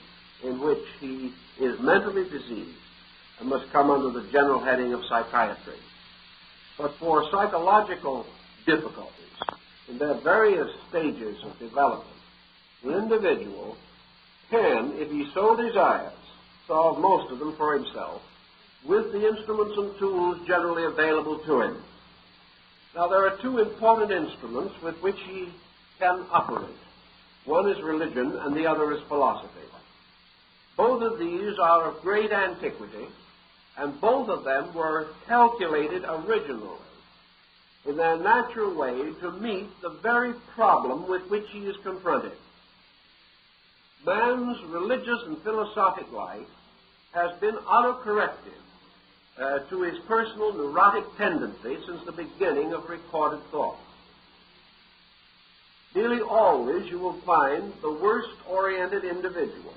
in which he is mentally diseased and must come under the general heading of psychiatry. But for psychological difficulties, in their various stages of development, the individual can, if he so desires, solve most of them for himself with the instruments and tools generally available to him. Now, there are two important instruments with which he can operate. One is religion and the other is philosophy. Both of these are of great antiquity, and both of them were calculated originally in their natural way to meet the very problem with which he is confronted. Man's religious and philosophic life has been autocorrective to his personal neurotic tendency since the beginning of recorded thought. Nearly always you will find the worst-oriented individual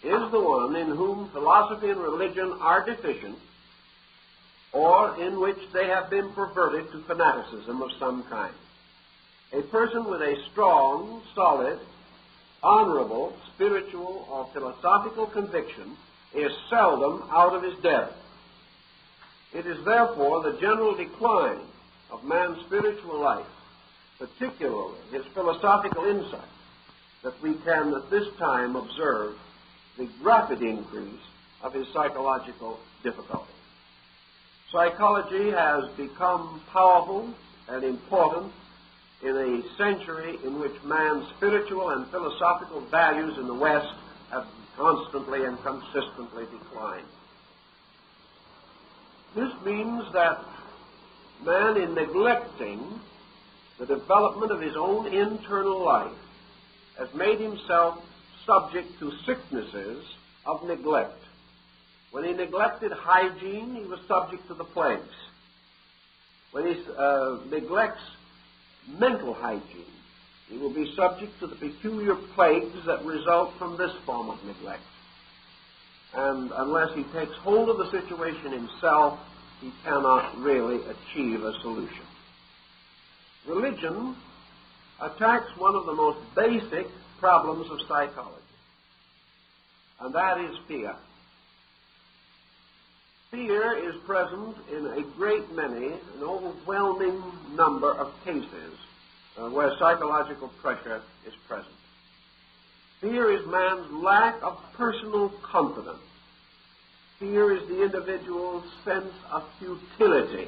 is the one in whom philosophy and religion are deficient, or in which they have been perverted to fanaticism of some kind. A person with a strong, solid, honorable, spiritual, or philosophical conviction is seldom out of his depth. It is therefore the general decline of man's spiritual life, particularly his philosophical insight, that we can at this time observe the rapid increase of his psychological difficulty. Psychology has become powerful and important in a century in which man's spiritual and philosophical values in the West have constantly and consistently declined. This means that man, in neglecting the development of his own internal life, has made himself subject to sicknesses of neglect. When he neglected hygiene, he was subject to the plagues. When he neglects mental hygiene, he will be subject to the peculiar plagues that result from this form of neglect. And unless he takes hold of the situation himself, he cannot really achieve a solution. Religion attacks one of the most basic problems of psychology, and that is fear. Fear is present in a great many, an overwhelming number of cases where psychological pressure is present. Fear is man's lack of personal confidence. Fear is the individual's sense of futility,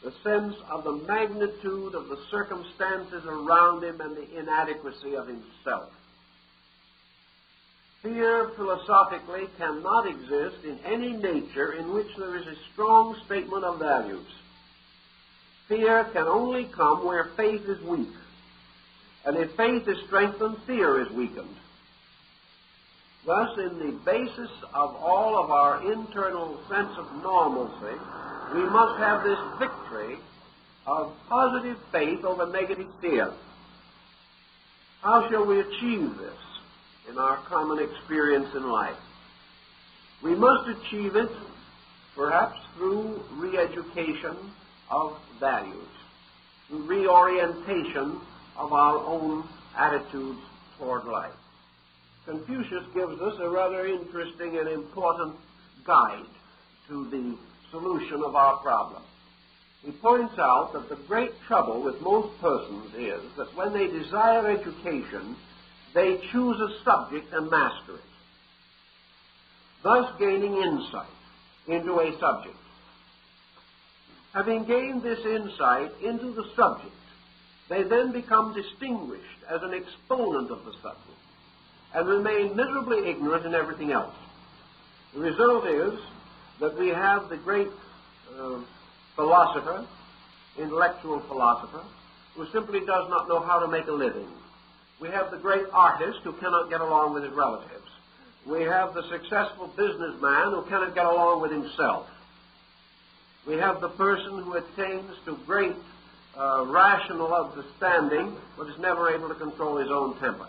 the sense of the magnitude of the circumstances around him and the inadequacy of himself. Fear, philosophically, cannot exist in any nature in which there is a strong statement of values. Fear can only come where faith is weak. And if faith is strengthened, fear is weakened. Thus, in the basis of all of our internal sense of normalcy, we must have this victory of positive faith over negative fear. How shall we achieve this in our common experience in life? We must achieve it, perhaps, through re-education of values, through reorientation of our own attitudes toward life. Confucius gives us a rather interesting and important guide to the solution of our problem. He points out that the great trouble with most persons is that when they desire education, they choose a subject and master it, thus gaining insight into a subject. Having gained this insight into the subject, they then become distinguished as an exponent of the subject and remain miserably ignorant in everything else. The result is that we have the great philosopher, intellectual philosopher, who simply does not know how to make a living. We have the great artist who cannot get along with his relatives. We have the successful businessman who cannot get along with himself. We have the person who attains to great rational understanding but is never able to control his own temper.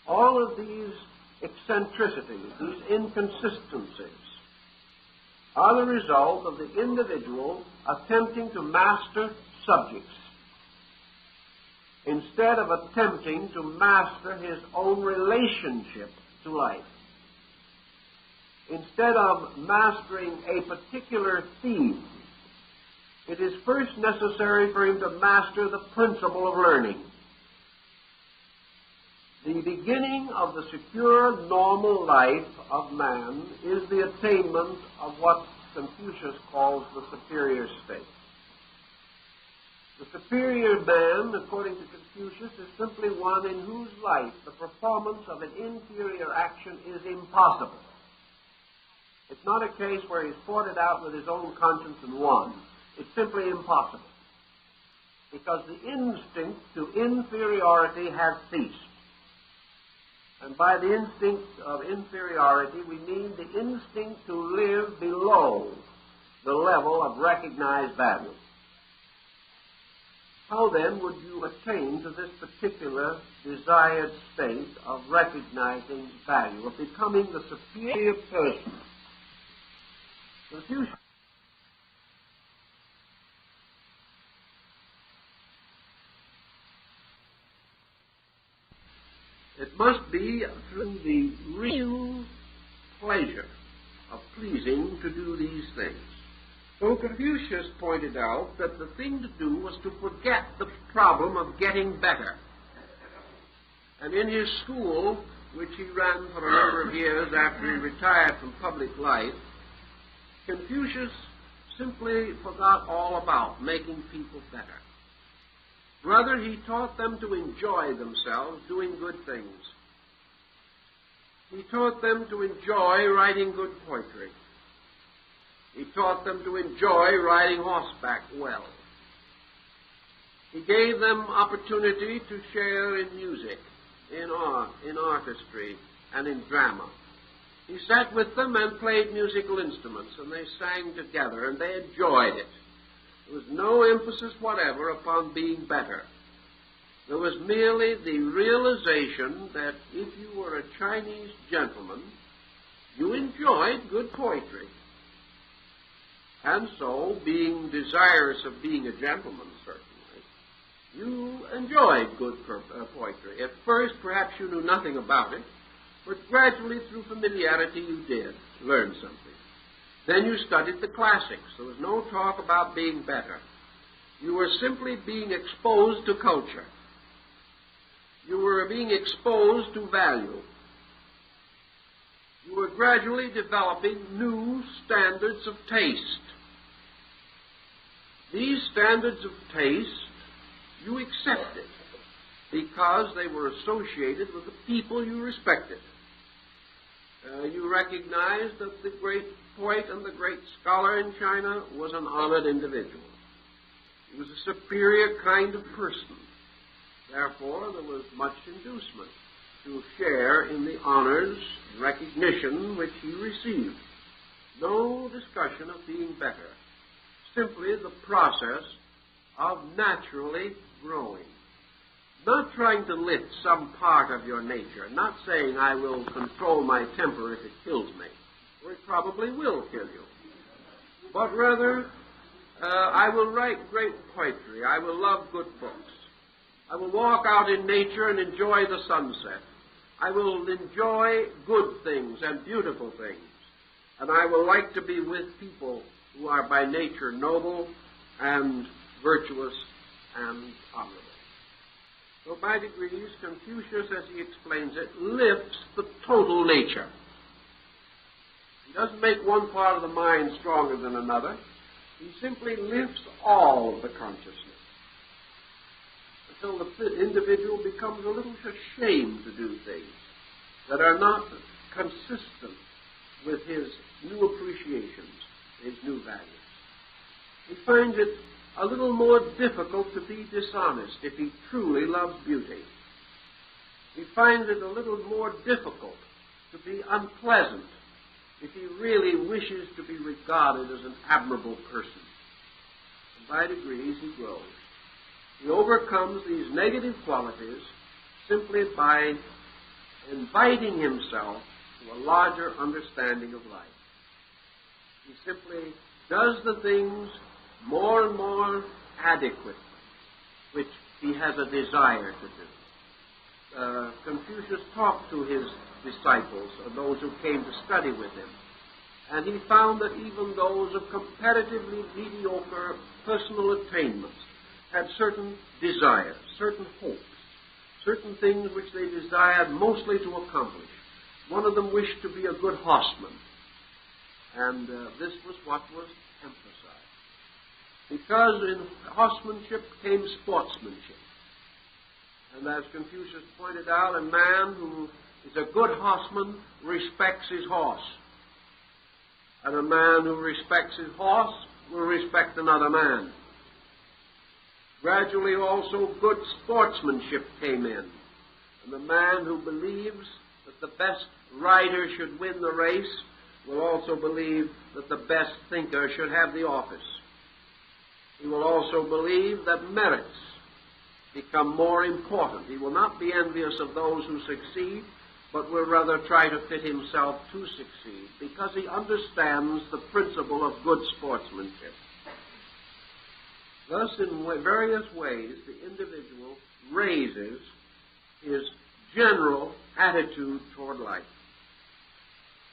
All of these eccentricities, these inconsistencies, are the result of the individual attempting to master subjects instead of attempting to master his own relationship to life. Instead of mastering a particular theme, it is first necessary for him to master the principle of learning. The beginning of the secure, normal life of man is the attainment of what Confucius calls the superior state. The superior man, according to Confucius, is simply one in whose life the performance of an inferior action is impossible. It's not a case where he's fought it out with his own conscience and won. It's simply impossible, because the instinct to inferiority has ceased. And by the instinct of inferiority, we mean the instinct to live below the level of recognized value. How then would you attain to this particular desired state of recognizing value, of becoming the superior person? Confucius It must be through the real pleasure of pleasing to do these things. So Confucius pointed out that the thing to do was to forget the problem of getting better. And in his school, which he ran for a number of years after he retired from public life, Confucius simply forgot all about making people better. Rather, he taught them to enjoy themselves doing good things. He taught them to enjoy writing good poetry. He taught them to enjoy riding horseback well. He gave them opportunity to share in music, in art, in artistry, and in drama. He sat with them and played musical instruments, and they sang together, and they enjoyed it. There was no emphasis whatever upon being better. There was merely the realization that if you were a Chinese gentleman, you enjoyed good poetry. And so, being desirous of being a gentleman, certainly, you enjoyed good poetry. At first, perhaps you knew nothing about it, but gradually, through familiarity, you did learn something. Then you studied the classics. There was no talk about being better. You were simply being exposed to culture. You were being exposed to value. You were gradually developing new standards of taste. These standards of taste you accepted because they were associated with the people you respected. You recognized that the great poet and the great scholar in China was an honored individual. He was a superior kind of person. Therefore, there was much inducement to share in the honors and recognition which he received. No discussion of being better. Simply the process of naturally growing. Not trying to lift some part of your nature. Not saying, I will control my temper if it kills me. Or it probably will kill you. But rather, I will write great poetry. I will love good books. I will walk out in nature and enjoy the sunset. I will enjoy good things and beautiful things. And I will like to be with people who are by nature noble and virtuous and honorable. So by degrees, Confucius, as he explains it, lifts the total nature. He doesn't make one part of the mind stronger than another. He simply lifts all of the consciousness until the individual becomes a little ashamed to do things that are not consistent with his new appreciations, his new values. He finds it a little more difficult to be dishonest if he truly loves beauty. He finds it a little more difficult to be unpleasant if he really wishes to be regarded as an admirable person. And by degrees he grows. He overcomes these negative qualities simply by inviting himself to a larger understanding of life. He simply does the things more and more adequately, which he has a desire to do. Confucius talked to his disciples, or those who came to study with him, and he found that even those of comparatively mediocre personal attainments had certain desires, certain hopes, certain things which they desired mostly to accomplish. One of them wished to be a good horseman, and this was what was emphasized. Because in horsemanship came sportsmanship. And as Confucius pointed out, a man who is a good horseman respects his horse. And a man who respects his horse will respect another man. Gradually also good sportsmanship came in. And the man who believes that the best rider should win the race will also believe that the best thinker should have the office. He will also believe that merits become more important. He will not be envious of those who succeed, but will rather try to fit himself to succeed, because he understands the principle of good sportsmanship. Thus, in various ways, the individual raises his general attitude toward life.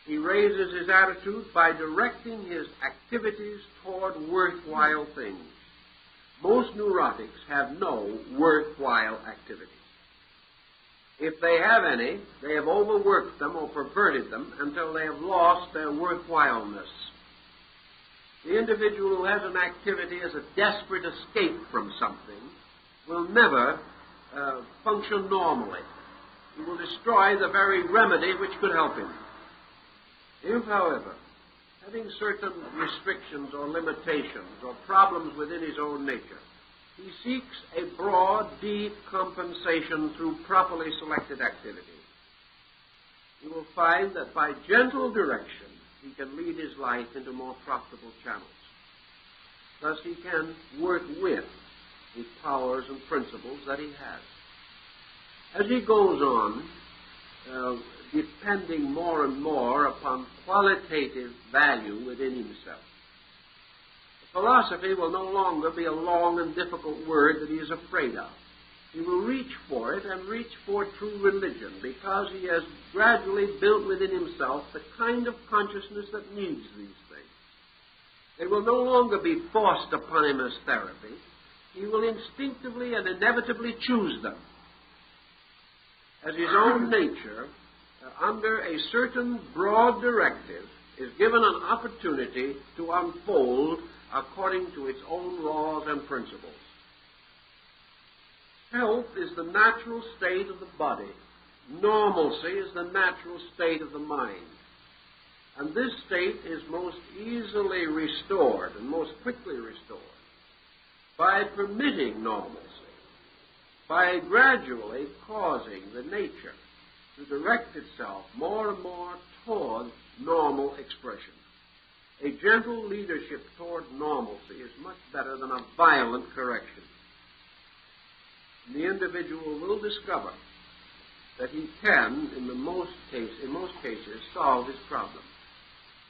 He raises his attitude by directing his activities toward worthwhile things. Most neurotics have no worthwhile activities. If they have any, they have overworked them or perverted them until they have lost their worthwhileness. The individual who has an activity as a desperate escape from something will never function normally. He will destroy the very remedy which could help him. If, however, having certain restrictions or limitations or problems within his own nature, he seeks a broad, deep compensation through properly selected activity, he will find that by gentle direction he can lead his life into more profitable channels. Thus he can work with the powers and principles that he has. As he goes on, depending more and more upon qualitative value within himself, philosophy will no longer be a long and difficult word that he is afraid of. He will reach for it and reach for true religion because he has gradually built within himself the kind of consciousness that needs these things. They will no longer be forced upon him as therapy. He will instinctively and inevitably choose them. As his own nature, under a certain broad directive, is given an opportunity to unfold according to its own laws and principles. Health is the natural state of the body. Normalcy is the natural state of the mind. And this state is most easily restored and most quickly restored by permitting normalcy, by gradually causing the nature to direct itself more and more toward normal expression. A gentle leadership toward normalcy is much better than a violent correction. The individual will discover that he can, in most cases, solve his problem.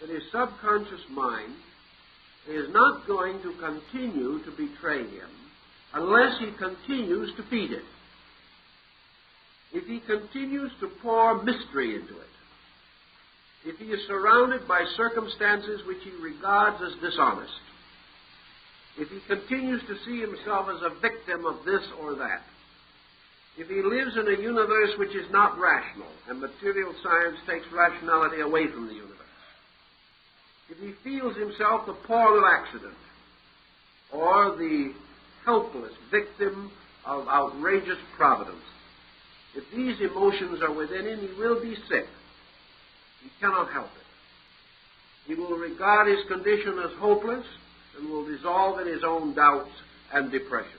That his subconscious mind is not going to continue to betray him unless he continues to feed it. If he continues to pour mystery into it, if he is surrounded by circumstances which he regards as dishonest, if he continues to see himself as a victim of this or that, if he lives in a universe which is not rational, and material science takes rationality away from the universe, if he feels himself the pawn of accident, or the helpless victim of outrageous providence, if these emotions are within him, he will be sick. He cannot help it. He will regard his condition as hopeless and will dissolve in his own doubts and depressions.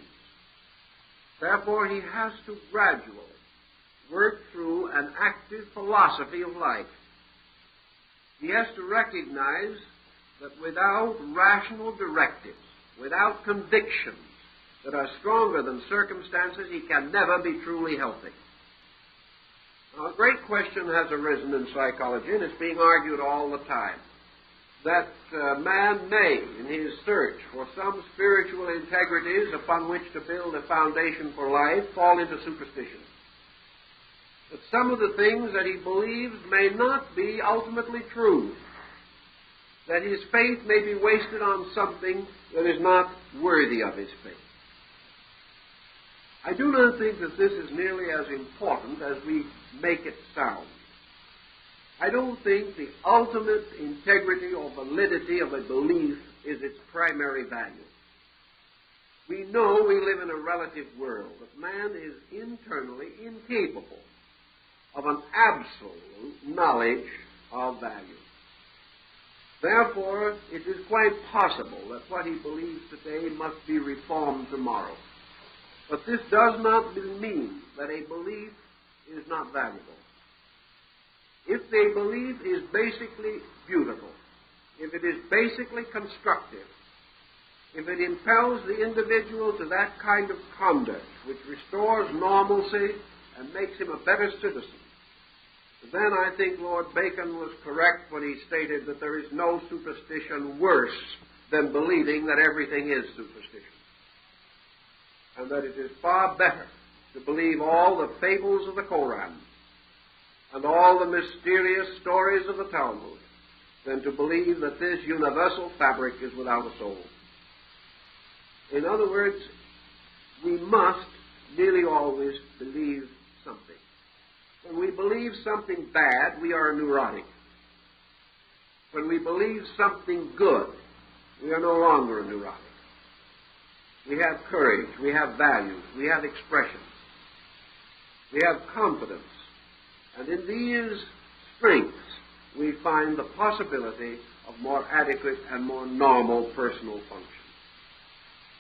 Therefore, he has to gradually work through an active philosophy of life. He has to recognize that without rational directives, without convictions that are stronger than circumstances, he can never be truly healthy. Now, a great question has arisen in psychology, and it's being argued all the time, that man may, in his search for some spiritual integrities upon which to build a foundation for life, fall into superstition. That some of the things that he believes may not be ultimately true. That his faith may be wasted on something that is not worthy of his faith. I do not think that this is nearly as important as we make it sound. I don't think the ultimate integrity or validity of a belief is its primary value. We know we live in a relative world, that man is internally incapable of an absolute knowledge of value. Therefore, it is quite possible that what he believes today must be reformed tomorrow. But this does not mean that a belief is not valuable. If the belief is basically beautiful, if it is basically constructive, if it impels the individual to that kind of conduct which restores normalcy and makes him a better citizen, then I think Lord Bacon was correct when he stated that there is no superstition worse than believing that everything is superstition, and that it is far better to believe all the fables of the Koran and all the mysterious stories of the Talmud than to believe that this universal fabric is without a soul. In other words, we must nearly always believe something. When we believe something bad, we are neurotic. When we believe something good, we are no longer a neurotic. We have courage, we have values, we have expression, we have confidence. And in these strengths, we find the possibility of more adequate and more normal personal function.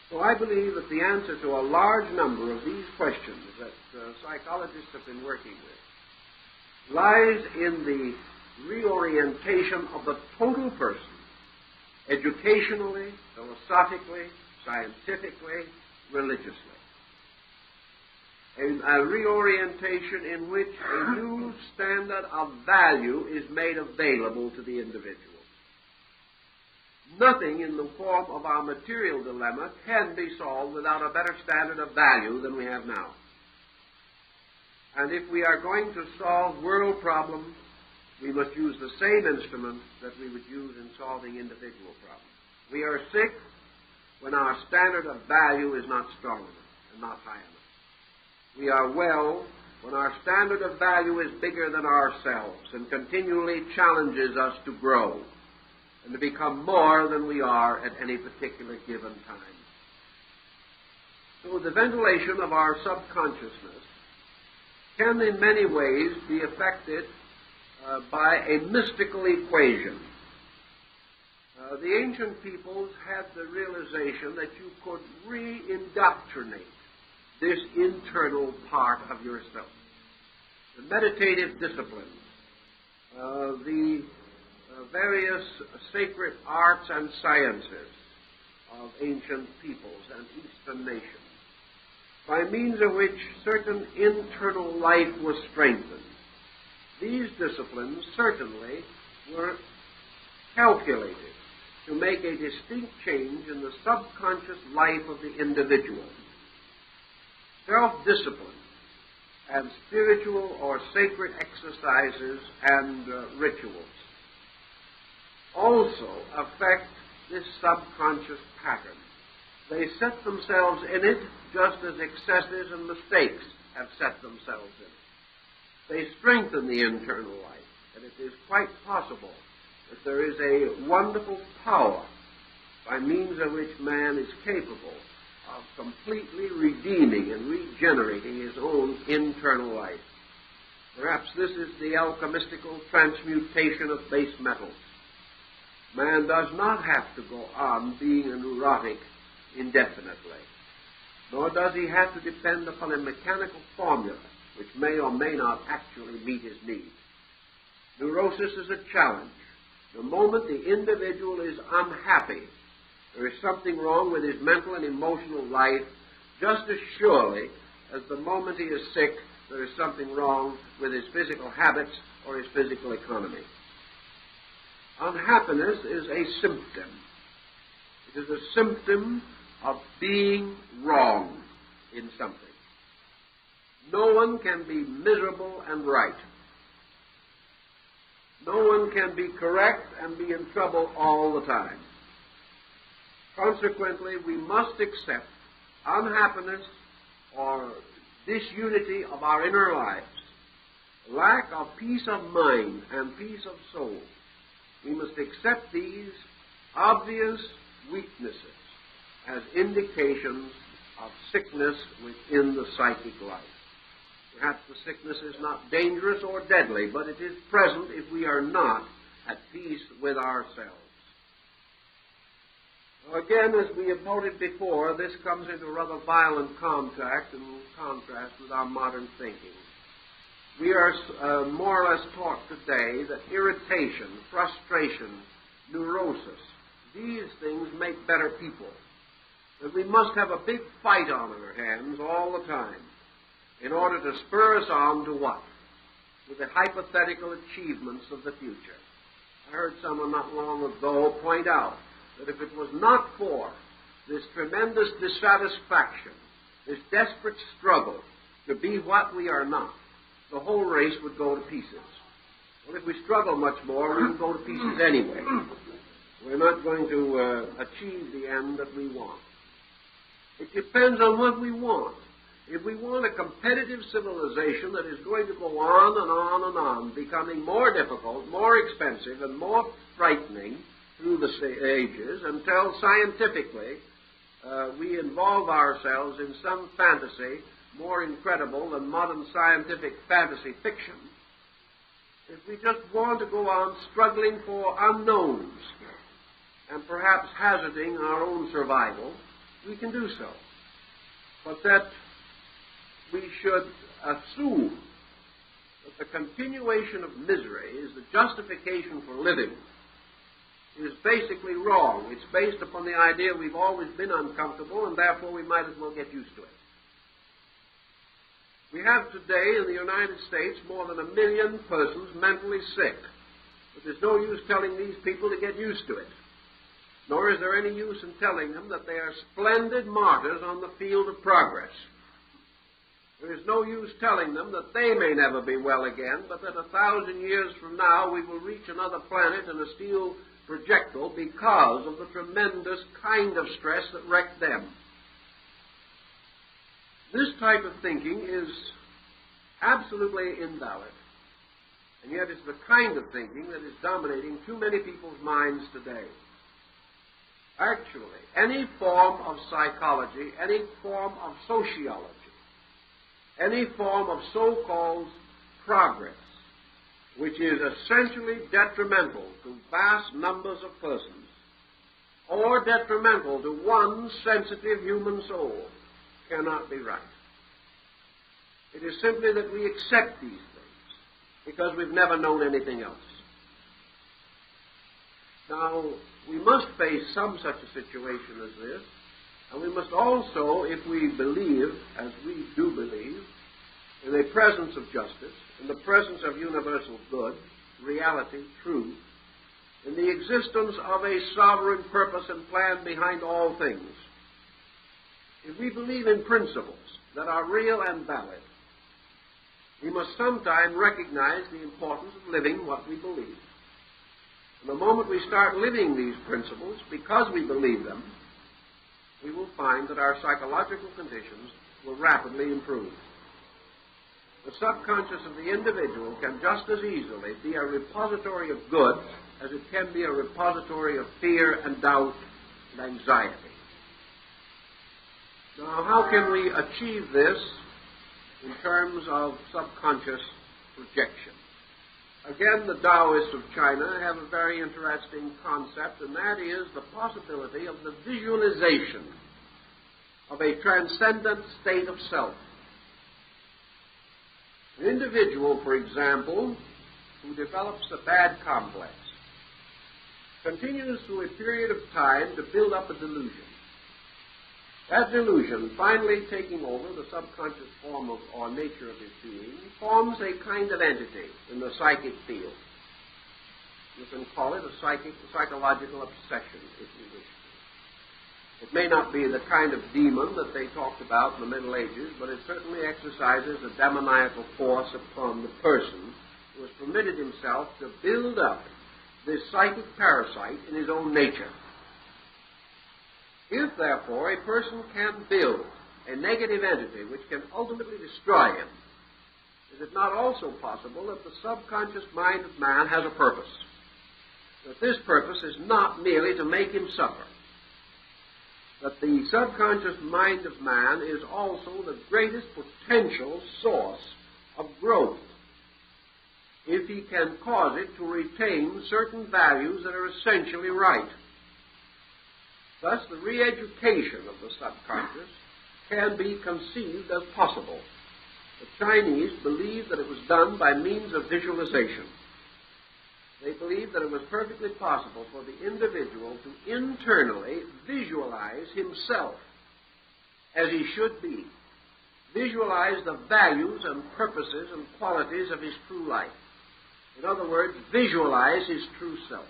So I believe that the answer to a large number of these questions that psychologists have been working with lies in the reorientation of the total person, educationally, philosophically, scientifically, religiously. A reorientation in which a new standard of value is made available to the individual. Nothing in the form of our material dilemma can be solved without a better standard of value than we have now. And if we are going to solve world problems, we must use the same instrument that we would use in solving individual problems. We are sick when our standard of value is not strong enough and not high enough. We are well when our standard of value is bigger than ourselves and continually challenges us to grow and to become more than we are at any particular given time. So the ventilation of our subconsciousness can in many ways be affected by a mystical equation. The ancient peoples had the realization that you could re-indoctrinate this internal part of yourself. The meditative disciplines, the various sacred arts and sciences of ancient peoples and Eastern nations, by means of which certain internal life was strengthened. These disciplines certainly were calculated to make a distinct change in the subconscious life of the individual. Self-discipline and spiritual or sacred exercises and rituals also affect this subconscious pattern. They set themselves in it just as excesses and mistakes have set themselves in it. They strengthen the internal life, and it is quite possible that there is a wonderful power by means of which man is capable of completely redeeming and regenerating his own internal life. Perhaps this is the alchemistical transmutation of base metals. Man does not have to go on being a neurotic indefinitely, nor does he have to depend upon a mechanical formula which may or may not actually meet his needs. Neurosis is a challenge. The moment the individual is unhappy, there is something wrong with his mental and emotional life, just as surely as the moment he is sick, there is something wrong with his physical habits or his physical economy. Unhappiness is a symptom. It is a symptom of being wrong in something. No one can be miserable and right. No one can be correct and be in trouble all the time. Consequently, we must accept unhappiness or disunity of our inner lives, lack of peace of mind and peace of soul. We must accept these obvious weaknesses as indications of sickness within the psychic life. Perhaps the sickness is not dangerous or deadly, but it is present if we are not at peace with ourselves. Again, as we have noted before, this comes into rather violent contact and contrast with our modern thinking. We are more or less taught today that irritation, frustration, neurosis, these things make better people. That we must have a big fight on our hands all the time in order to spur us on to what? To the hypothetical achievements of the future. I heard someone not long ago point out that if it was not for this tremendous dissatisfaction, this desperate struggle to be what we are not, the whole race would go to pieces. Well, if we struggle much more, we will go to pieces anyway. We're not going to achieve the end that we want. It depends on what we want. if we want a competitive civilization that is going to go on and on and on, becoming more difficult, more expensive, and more frightening through the ages, until scientifically we involve ourselves in some fantasy more incredible than modern scientific fantasy fiction, if we just want to go on struggling for unknowns and perhaps hazarding our own survival, we can do so. But that we should assume that the continuation of misery is the justification for living is basically wrong. It's based upon the idea we've always been uncomfortable and therefore we might as well get used to it. We have today in the United States more than 1 million persons mentally sick. But there's no use telling these people to get used to it. Nor is there any use in telling them that they are splendid martyrs on the field of progress. There is no use telling them that they may never be well again, but that 1,000 years from now we will reach another planet in a steel projectile because of the tremendous kind of stress that wrecked them. This type of thinking is absolutely invalid, and yet it's the kind of thinking that is dominating too many people's minds today. Actually, any form of psychology, any form of sociology, any form of so-called progress, which is essentially detrimental to vast numbers of persons, or detrimental to one sensitive human soul, cannot be right. It is simply that we accept these things because we've never known anything else. Now, we must face some such a situation as this, and we must also, if we believe, as we do believe, in the presence of justice, in the presence of universal good, reality, truth, in the existence of a sovereign purpose and plan behind all things, if we believe in principles that are real and valid, we must sometime recognize the importance of living what we believe. And the moment we start living these principles, because we believe them, we will find that our psychological conditions will rapidly improve. The subconscious of the individual can just as easily be a repository of good as it can be a repository of fear and doubt and anxiety. Now, how can we achieve this in terms of subconscious projection? Again, the Taoists of China have a very interesting concept, and that is the possibility of the visualization of a transcendent state of self. An individual, for example, who develops a bad complex, continues through a period of time to build up a delusion. That delusion, finally taking over the subconscious form of or nature of his being, forms a kind of entity in the psychic field. You can call it a psychological obsession, if you wish. It may not be the kind of demon that they talked about in the Middle Ages, but it certainly exercises a demoniacal force upon the person who has permitted himself to build up this psychic parasite in his own nature. If, therefore, a person can build a negative entity which can ultimately destroy him, is it not also possible that the subconscious mind of man has a purpose? That this purpose is not merely to make him suffer. That the subconscious mind of man is also the greatest potential source of growth, if he can cause it to retain certain values that are essentially right. Thus, the re-education of the subconscious can be conceived as possible. The Chinese believed that it was done by means of visualization. They believed that it was perfectly possible for the individual to internally visualize himself as he should be, visualize the values and purposes and qualities of his true life. In other words, visualize his true self.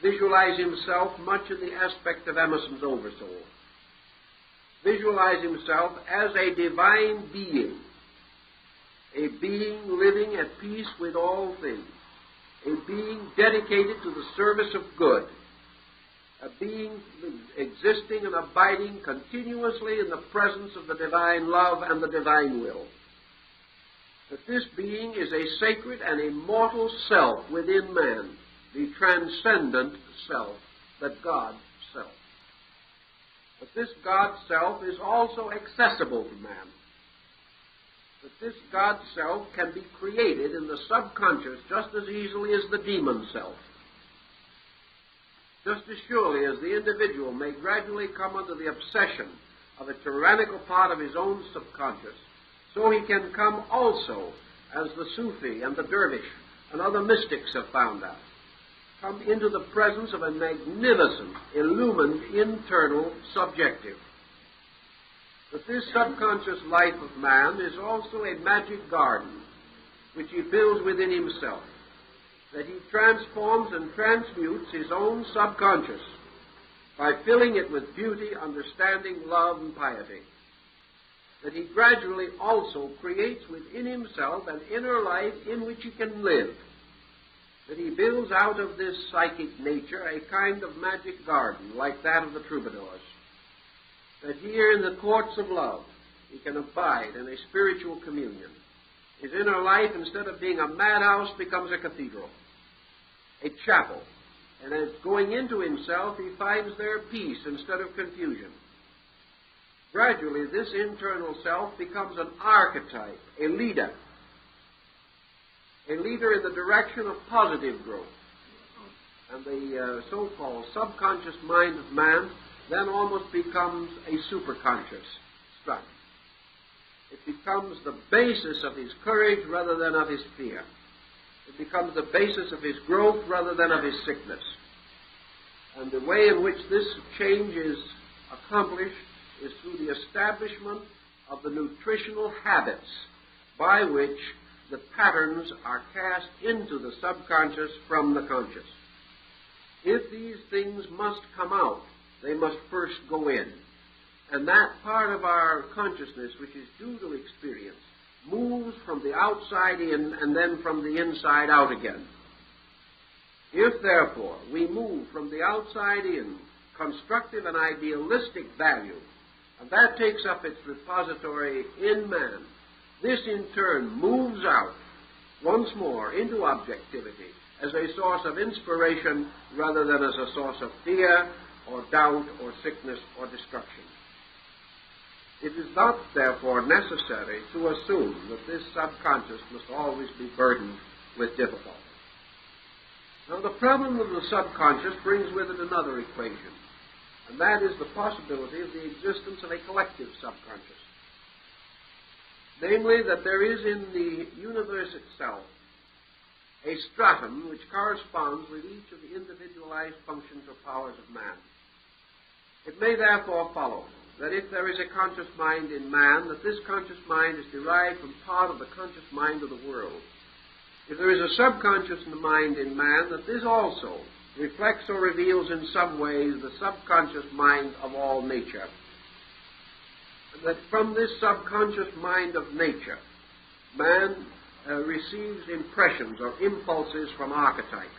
Visualize himself much in the aspect of Emerson's Oversoul. Visualize himself as a divine being, a being living at peace with all things, a being dedicated to the service of good, being, existing and abiding continuously in the presence of the divine love and the divine will. That this being is a sacred and immortal self within man, the transcendent self, the God self. But this God self is also accessible to man. That this God self can be created in the subconscious just as easily as the demon self. Just as surely as the individual may gradually come under the obsession of a tyrannical part of his own subconscious, so he can come also, as the Sufi and the Dervish and other mystics have found out, come into the presence of a magnificent, illumined, internal subjective. But this subconscious life of man is also a magic garden which he builds within himself, that he transforms and transmutes his own subconscious by filling it with beauty, understanding, love, and piety. That he gradually also creates within himself an inner life in which he can live. That he builds out of this psychic nature a kind of magic garden like that of the troubadours. That here in the courts of love he can abide in a spiritual communion. His inner life, instead of being a madhouse, becomes a cathedral, a chapel. And as going into himself, he finds there peace instead of confusion. Gradually, this internal self becomes an archetype, a leader in the direction of positive growth. And the so-called subconscious mind of man then almost becomes a superconscious structure. It becomes the basis of his courage rather than of his fear. It becomes the basis of his growth rather than of his sickness. And the way in which this change is accomplished is through the establishment of the nutritional habits by which the patterns are cast into the subconscious from the conscious. If these things must come out, they must first go in. And that part of our consciousness which is due to experience moves from the outside in and then from the inside out again. If, therefore, we move from the outside in constructive and idealistic value, and that takes up its repository in man, this in turn moves out once more into objectivity as a source of inspiration rather than as a source of fear or doubt or sickness or destruction. It is not, therefore, necessary to assume that this subconscious must always be burdened with difficulty. Now, the problem of the subconscious brings with it another equation, and that is the possibility of the existence of a collective subconscious. Namely, that there is in the universe itself a stratum which corresponds with each of the individualized functions or powers of man. It may therefore follow that if there is a conscious mind in man, that this conscious mind is derived from part of the conscious mind of the world. If there is a subconscious mind in man, that this also reflects or reveals in some ways the subconscious mind of all nature. And that from this subconscious mind of nature, man receives impressions or impulses from archetypes,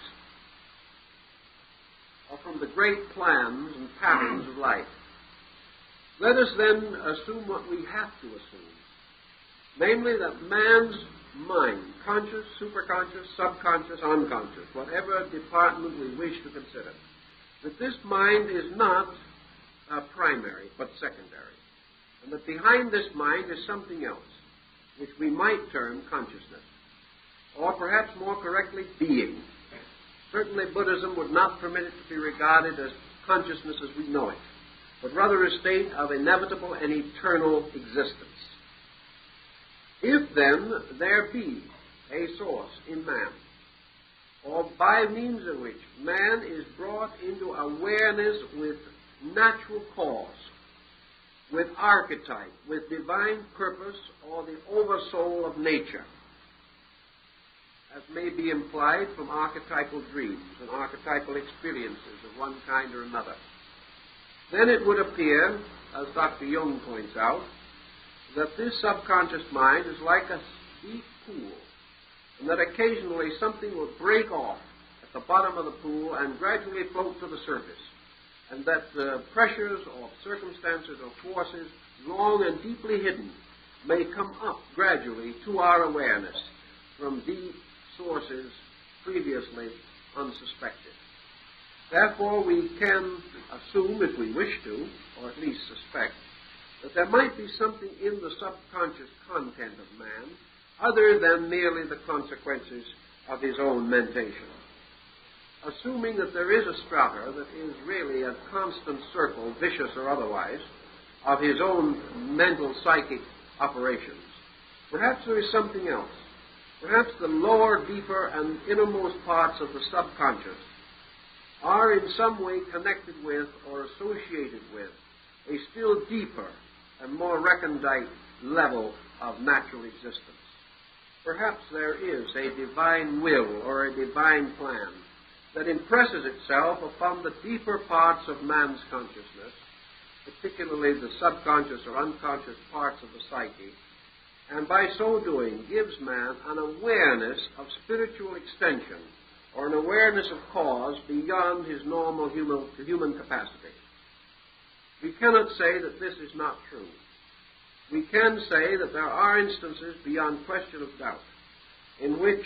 or from the great plans and patterns of life. Let us then assume what we have to assume, namely that man's mind, conscious, superconscious, subconscious, unconscious, whatever department we wish to consider, that this mind is not primary but secondary, and that behind this mind is something else, which we might term consciousness, or perhaps more correctly, being. Certainly Buddhism would not permit it to be regarded as consciousness as we know it, but rather a state of inevitable and eternal existence. If then there be a source in man, or by means of which man is brought into awareness with natural cause, with archetype, with divine purpose, or the oversoul of nature, as may be implied from archetypal dreams and archetypal experiences of one kind or another, then it would appear, as Dr. Jung points out, that this subconscious mind is like a deep pool, and that occasionally something will break off at the bottom of the pool and gradually float to the surface. and that pressures or circumstances or forces long and deeply hidden may come up gradually to our awareness from deep sources previously unsuspected. Therefore, we can assume, if we wish to, or at least suspect, that there might be something in the subconscious content of man other than merely the consequences of his own mentation. Assuming that there is a strata that is really a constant circle, vicious or otherwise, of his own mental psychic operations, perhaps there is something else. Perhaps the lower, deeper, and innermost parts of the subconscious are in some way connected with or associated with a still deeper and more recondite level of natural existence. Perhaps there is a divine will or a divine plan that impresses itself upon the deeper parts of man's consciousness, particularly the subconscious or unconscious parts of the psyche, and by so doing gives man an awareness of spiritual extension or an awareness of cause beyond his normal human capacity. We cannot say that this is not true. We can say that there are instances beyond question of doubt in which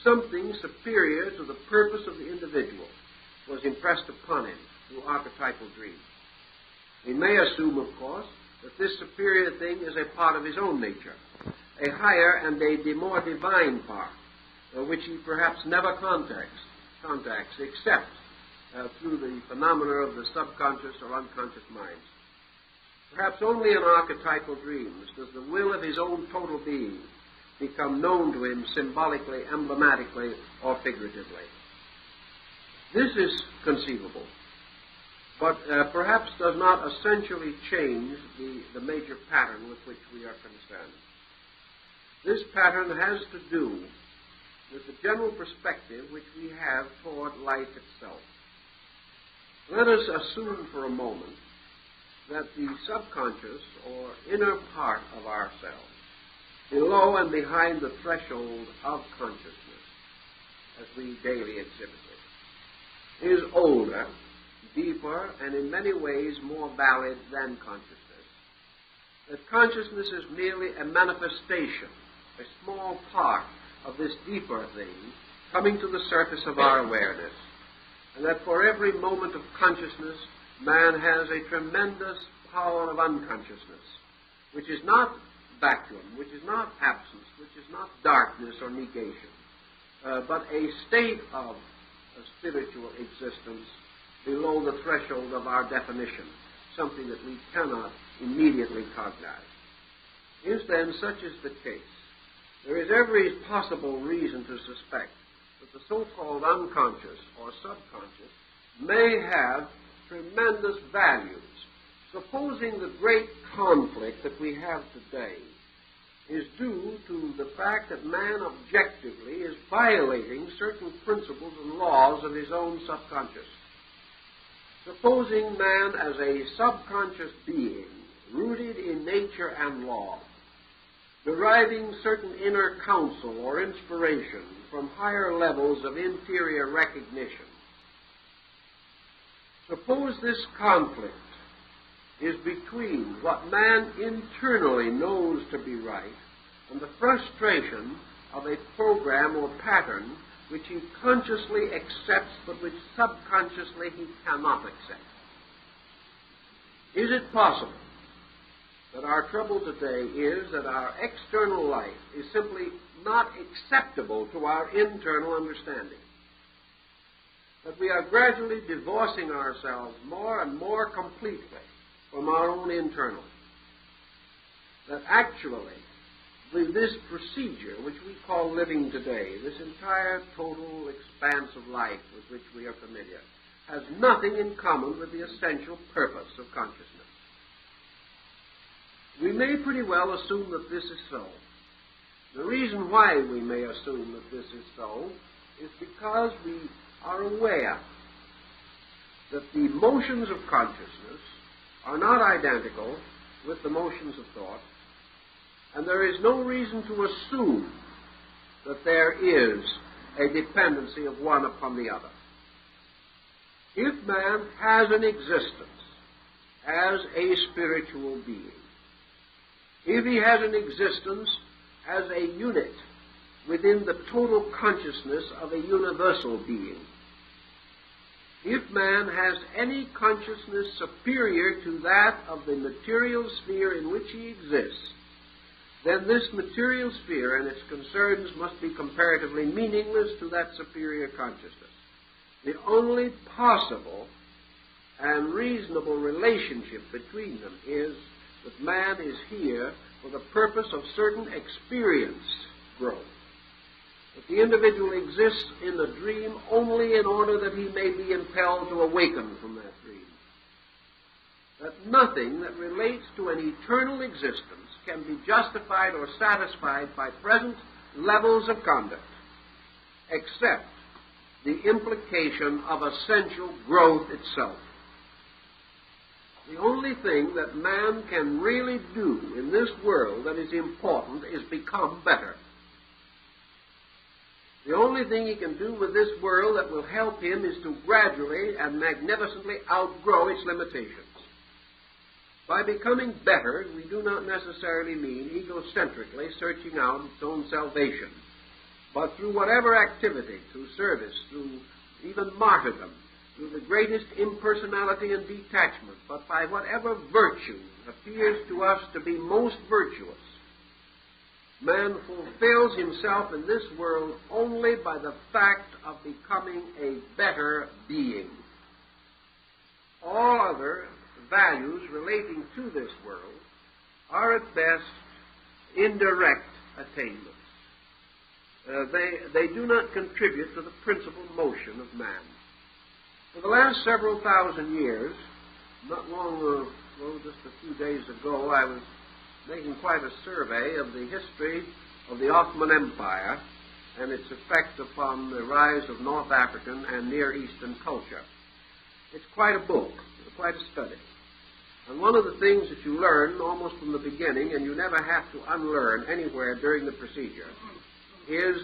something superior to the purpose of the individual was impressed upon him through archetypal dreams. We may assume, of course, that this superior thing is a part of his own nature, a higher and a more divine part, which he perhaps never contacts except through the phenomena of the subconscious or unconscious minds. Perhaps only in archetypal dreams does the will of his own total being become known to him symbolically, emblematically, or figuratively. This is conceivable, but perhaps does not essentially change the major pattern with which we are concerned. This pattern has to do with the general perspective which we have toward life itself. Let us assume for a moment that the subconscious or inner part of ourselves, below and behind the threshold of consciousness, as we daily exhibit it, is older, deeper, and in many ways more valid than consciousness. That consciousness is merely a manifestation, a small part of this deeper thing coming to the surface of our awareness, and that for every moment of consciousness, man has a tremendous power of unconsciousness, which is not vacuum, which is not absence, which is not darkness or negation, but a state of a spiritual existence below the threshold of our definition, something that we cannot immediately cognize. If then such is the case, there is every possible reason to suspect that the so-called unconscious or subconscious may have tremendous values. Supposing the great conflict that we have today is due to the fact that man objectively is violating certain principles and laws of his own subconscious. Supposing man as a subconscious being, rooted in nature and law, deriving certain inner counsel or inspiration from higher levels of interior recognition. Suppose this conflict is between what man internally knows to be right and the frustration of a program or pattern which he consciously accepts but which subconsciously he cannot accept. Is it possible that our trouble today is that our external life is simply not acceptable to our internal understanding? That we are gradually divorcing ourselves more and more completely from our own internal. That actually, with this procedure, which we call living today, this entire total expanse of life with which we are familiar, has nothing in common with the essential purpose of consciousness. We may pretty well assume that this is so. The reason why we may assume that this is so is because we are aware that the motions of consciousness are not identical with the motions of thought, and there is no reason to assume that there is a dependency of one upon the other. If man has an existence as a spiritual being, if he has an existence as a unit within the total consciousness of a universal being, if man has any consciousness superior to that of the material sphere in which he exists, then this material sphere and its concerns must be comparatively meaningless to that superior consciousness. The only possible and reasonable relationship between them is that man is here for the purpose of certain experience growth. That the individual exists in the dream only in order that he may be impelled to awaken from that dream. That nothing that relates to an eternal existence can be justified or satisfied by present levels of conduct, except the implication of essential growth itself. The only thing that man can really do in this world that is important is become better. The only thing he can do with this world that will help him is to gradually and magnificently outgrow its limitations. By becoming better, we do not necessarily mean egocentrically searching out its own salvation, but through whatever activity, through service, through even martyrdom, through the greatest impersonality and detachment, but by whatever virtue appears to us to be most virtuous, man fulfills himself in this world only by the fact of becoming a better being. All other values relating to this world are at best indirect attainments. They do not contribute to the principal motion of man. For the last several thousand years, not long ago, just a few days ago, I was making quite a survey of the history of the Ottoman Empire and its effect upon the rise of North African and Near Eastern culture. It's quite a book, it's quite a study. And one of the things that you learn almost from the beginning, and you never have to unlearn anywhere during the procedure, is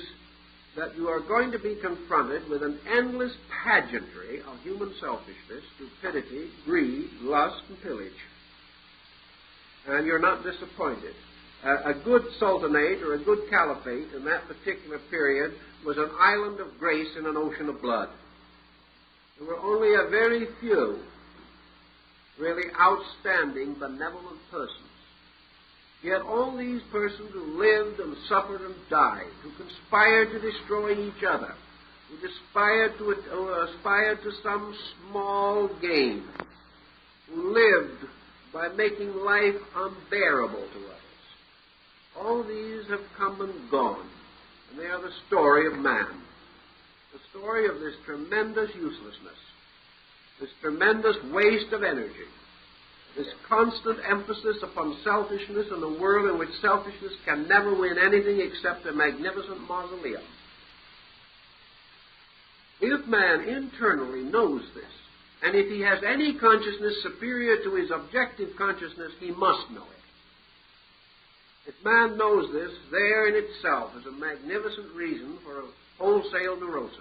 that you are going to be confronted with an endless pageantry of human selfishness, stupidity, greed, lust, and pillage. And you're not disappointed. A good sultanate or a good caliphate in that particular period was an island of grace in an ocean of blood. There were only a very few really outstanding, benevolent persons. Yet all these persons who lived and suffered and died, who conspired to destroy each other, who aspired to some small gain, who lived by making life unbearable to others, all these have come and gone, and they are the story of man, the story of this tremendous uselessness, this tremendous waste of energy, this constant emphasis upon selfishness in a world in which selfishness can never win anything except a magnificent mausoleum. If man internally knows this, and if he has any consciousness superior to his objective consciousness, he must know it. If man knows this, there in itself is a magnificent reason for a wholesale neurosis.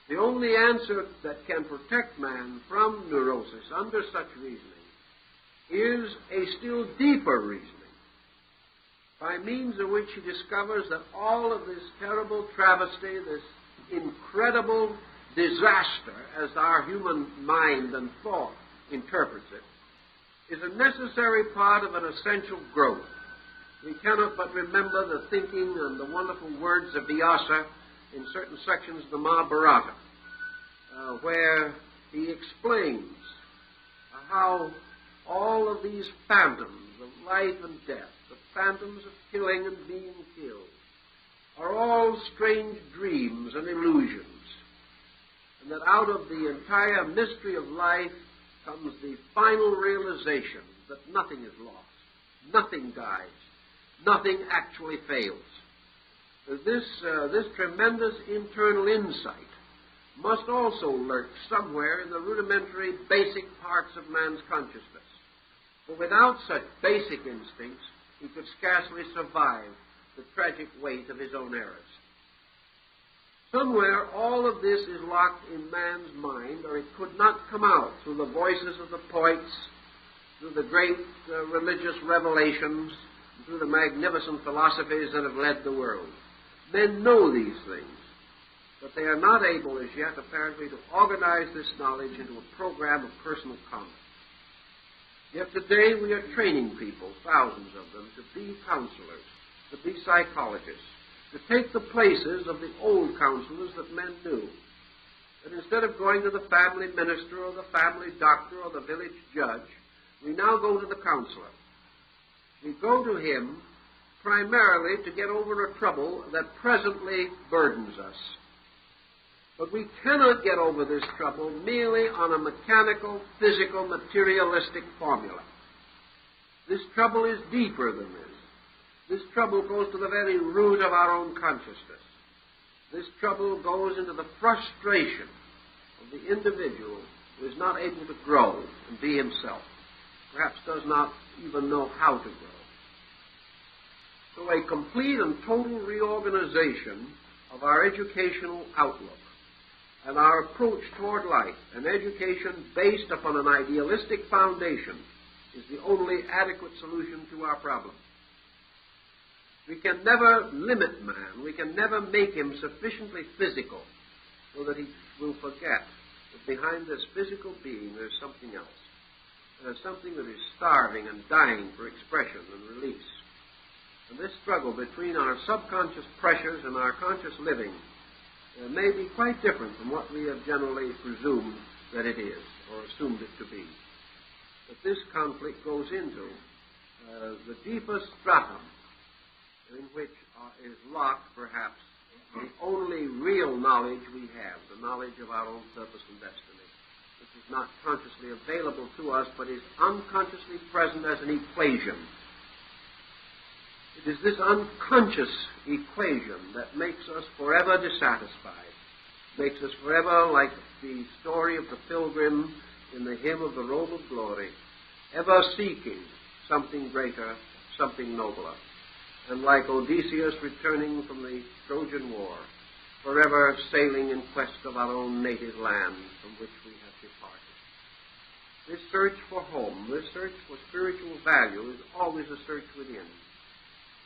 The only answer that can protect man from neurosis under such reasoning is a still deeper reasoning, by means of which he discovers that all of this terrible travesty, this incredible disaster, as our human mind and thought interprets it, is a necessary part of an essential growth. We cannot but remember the thinking and the wonderful words of Vyasa in certain sections of the Mahabharata, where he explains how all of these phantoms of life and death, the phantoms of killing and being killed, are all strange dreams and illusions, and that out of the entire mystery of life comes the final realization that nothing is lost, nothing dies, nothing actually fails. This tremendous internal insight must also lurk somewhere in the rudimentary basic parts of man's consciousness. For without such basic instincts, he could scarcely survive the tragic weight of his own errors. Somewhere all of this is locked in man's mind, or it could not come out through the voices of the poets, through the great religious revelations, through the magnificent philosophies that have led the world. Men know these things, but they are not able as yet, apparently, to organize this knowledge into a program of personal conduct. Yet today we are training people, thousands of them, to be counselors, to be psychologists, to take the places of the old counselors that men knew. That instead of going to the family minister or the family doctor or the village judge, we now go to the counselor. We go to him primarily to get over a trouble that presently burdens us. But we cannot get over this trouble merely on a mechanical, physical, materialistic formula. This trouble is deeper than this. This trouble goes to the very root of our own consciousness. This trouble goes into the frustration of the individual who is not able to grow and be himself, perhaps does not even know how to grow. So a complete and total reorganization of our educational outlook and our approach toward life, an education based upon an idealistic foundation, is the only adequate solution to our problem. We can never limit man. We can never make him sufficiently physical so that he will forget that behind this physical being there's something else. There's something that is starving and dying for expression and release. And this struggle between our subconscious pressures and our conscious living may be quite different from what we have generally presumed that it is, or assumed it to be. But this conflict goes into the deepest stratum in which is locked, perhaps, the only real knowledge we have, the knowledge of our own purpose and destiny. This is not consciously available to us, but is unconsciously present as an equation. It is this unconscious equation that makes us forever dissatisfied, makes us forever like the story of the pilgrim in the hymn of the robe of glory, ever seeking something greater, something nobler. And like Odysseus returning from the Trojan War, forever sailing in quest of our own native land from which we have departed. This search for home, this search for spiritual value is always a search within.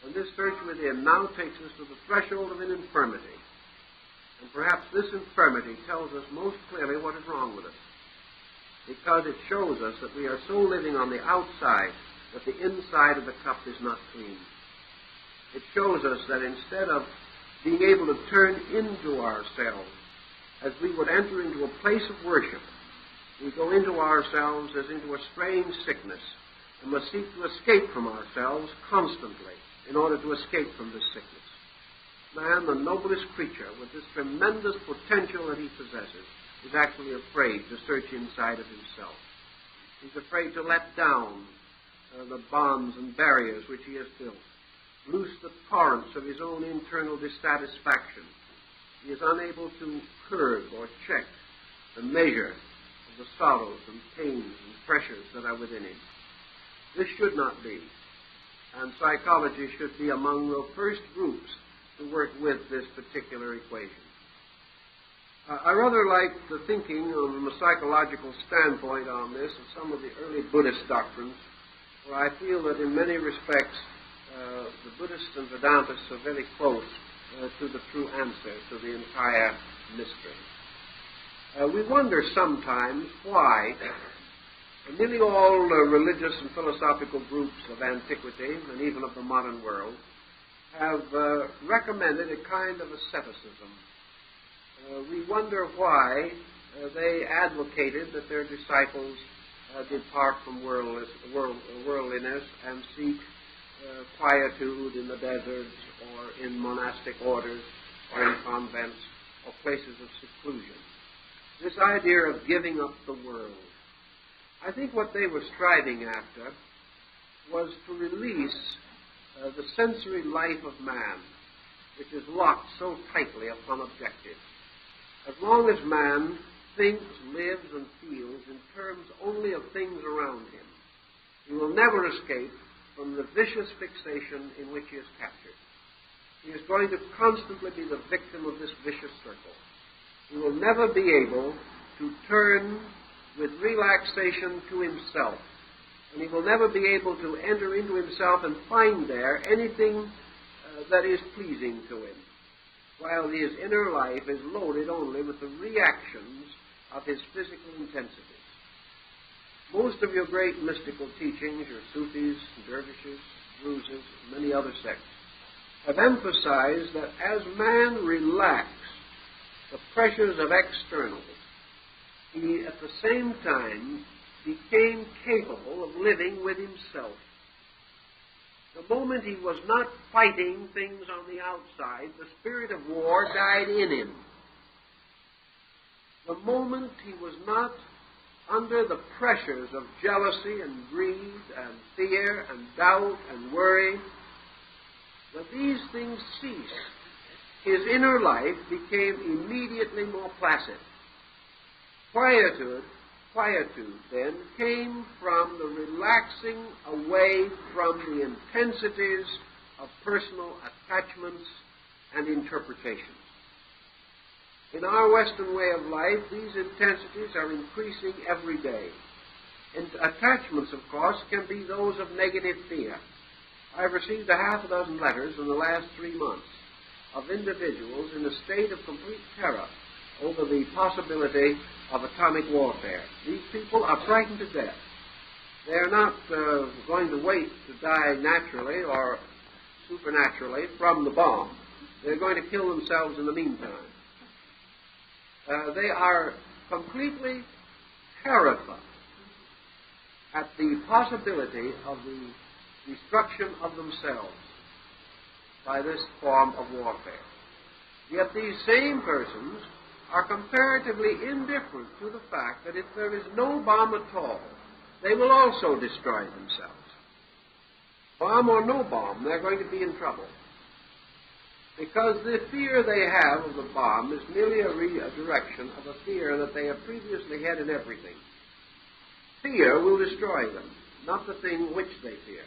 And this search within now takes us to the threshold of an infirmity. And perhaps this infirmity tells us most clearly what is wrong with us, because it shows us that we are so living on the outside that the inside of the cup is not clean. It shows us that instead of being able to turn into ourselves as we would enter into a place of worship, we go into ourselves as into a strange sickness and must seek to escape from ourselves constantly in order to escape from this sickness. Man, the noblest creature, with this tremendous potential that he possesses, is actually afraid to search inside of himself. He's afraid to let down the bonds and barriers which he has built, loose the torrents of his own internal dissatisfaction. He is unable to curb or check the measure of the sorrows and pains and pressures that are within him. This should not be, and psychology should be among the first groups to work with this particular equation. I rather like the thinking from a psychological standpoint on this of some of the early Buddhist doctrines, where I feel that in many respects the Buddhists and Vedantists are very close to the true answer to the entire mystery. We wonder sometimes why nearly all religious and philosophical groups of antiquity, and even of the modern world, have recommended a kind of asceticism. We wonder why they advocated that their disciples depart from worldliness and seek quietude in the deserts or in monastic orders or in convents or places of seclusion. This idea of giving up the world. I think what they were striving after was to release the sensory life of man, which is locked so tightly upon objectives. As long as man thinks, lives, and feels in terms only of things around him, he will never escape from the vicious fixation in which he is captured. he is going to constantly be the victim of this vicious circle. He will never be able to turn with relaxation to himself, and he will never be able to enter into himself and find there anything that is pleasing to him, while his inner life is loaded only with the reactions of his physical intensities. Most of your great mystical teachings, your Sufis, dervishes, Druzes, and many other sects, have emphasized that as man relaxed the pressures of externals, he at the same time became capable of living with himself. The moment he was not fighting things on the outside, the spirit of war died in him. The moment he was not under the pressures of jealousy and greed and fear and doubt and worry, when these things ceased, his inner life became immediately more placid. Quietude then came from the relaxing away from the intensities of personal attachments and interpretations. In our Western way of life, these intensities are increasing every day. And attachments, of course, can be those of negative fear. I've received a half a dozen letters in the last 3 months of individuals in a state of complete terror over the possibility of atomic warfare. These people are frightened to death. They are not going to wait to die naturally or supernaturally from the bomb. They're going to kill themselves in the meantime. They are completely terrified at the possibility of the destruction of themselves by this form of warfare. Yet these same persons are comparatively indifferent to the fact that if there is no bomb at all, they will also destroy themselves. Bomb or no bomb, they're going to be in trouble. Because the fear they have of the bomb is merely a redirection of a fear that they have previously had in everything. Fear will destroy them, not the thing which they fear.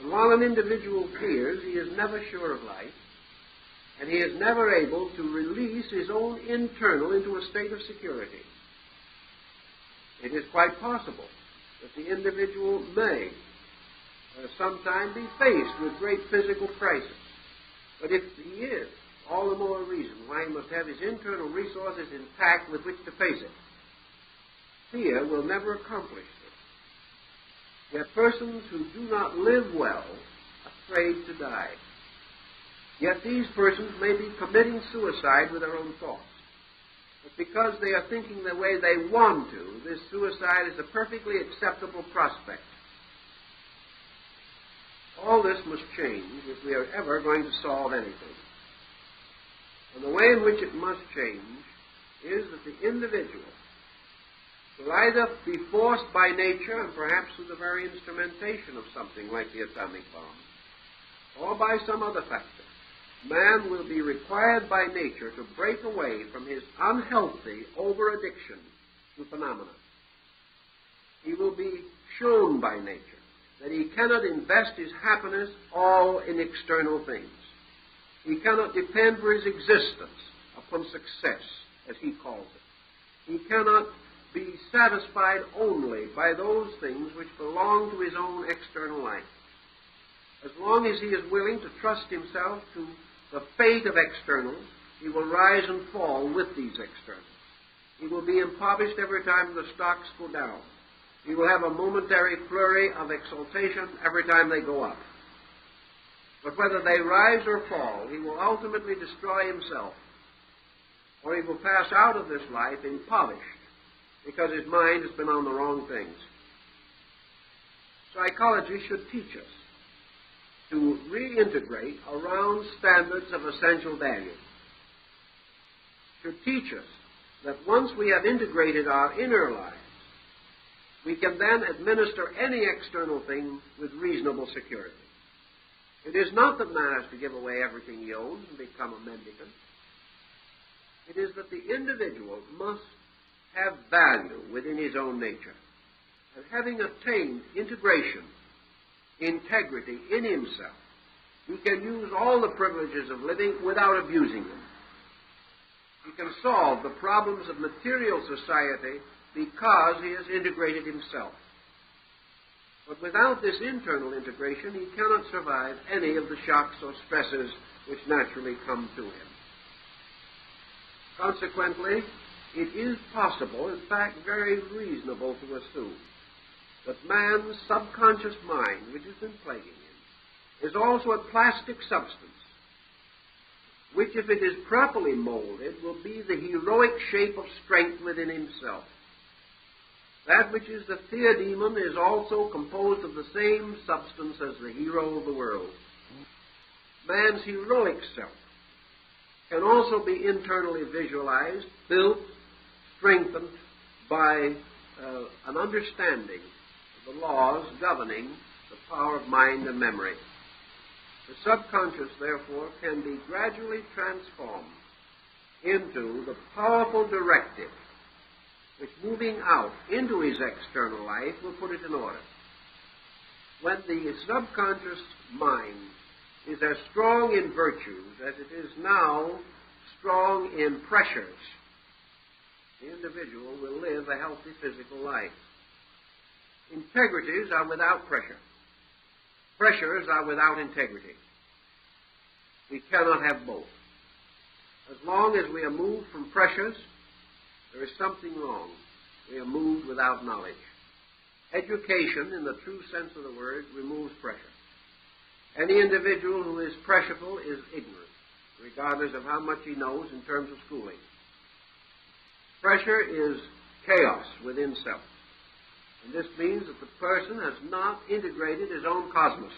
And while an individual fears, he is never sure of life, and he is never able to release his own internal into a state of security. It is quite possible that the individual may sometime be faced with great physical crisis. But if he is, all the more reason why he must have his internal resources intact with which to face it. Fear will never accomplish this. Yet persons who do not live well are afraid to die. Yet these persons may be committing suicide with their own thoughts. But because they are thinking the way they want to, this suicide is a perfectly acceptable prospect. All this must change if we are ever going to solve anything. And the way in which it must change is that the individual will either be forced by nature, and perhaps through the very instrumentation of something like the atomic bomb, or by some other factor. Man will be required by nature to break away from his unhealthy over-addiction to phenomena. He will be shown by nature that he cannot invest his happiness all in external things. He cannot depend for his existence upon success, as he calls it. He cannot be satisfied only by those things which belong to his own external life. As long as he is willing to trust himself to the fate of externals, he will rise and fall with these externals. He will be impoverished every time the stocks go down. He will have a momentary flurry of exultation every time they go up. But whether they rise or fall, he will ultimately destroy himself, or he will pass out of this life impoverished because his mind has been on the wrong things. Psychology should teach us to reintegrate around standards of essential value. Should teach us that once we have integrated our inner lives, we can then administer any external thing with reasonable security. It is not that man has to give away everything he owns and become a mendicant. It is that the individual must have value within his own nature. And having attained integration, integrity in himself, He can use all the privileges of living without abusing them. He can solve the problems of material society because he has integrated himself. But without this internal integration, he cannot survive any of the shocks or stresses which naturally come to him. Consequently, it is possible, in fact very reasonable, to assume that man's subconscious mind, which has been plaguing him, is also a plastic substance, which, if it is properly molded, will be the heroic shape of strength within himself. That which is the fear demon is also composed of the same substance as the hero of the world. Man's heroic self can also be internally visualized, built, strengthened by an understanding of the laws governing the power of mind and memory. The subconscious, therefore, can be gradually transformed into the powerful directive which, moving out into his external life, will put it in order. When the subconscious mind is as strong in virtues as it is now strong in pressures, the individual will live a healthy physical life. Integrities are without pressure. Pressures are without integrity. We cannot have both. As long as we are moved from pressures, there is something wrong. We are moved without knowledge. Education, in the true sense of the word, removes pressure. Any individual who is pressureful is ignorant, regardless of how much he knows in terms of schooling. Pressure is chaos within self. And this means that the person has not integrated his own cosmos.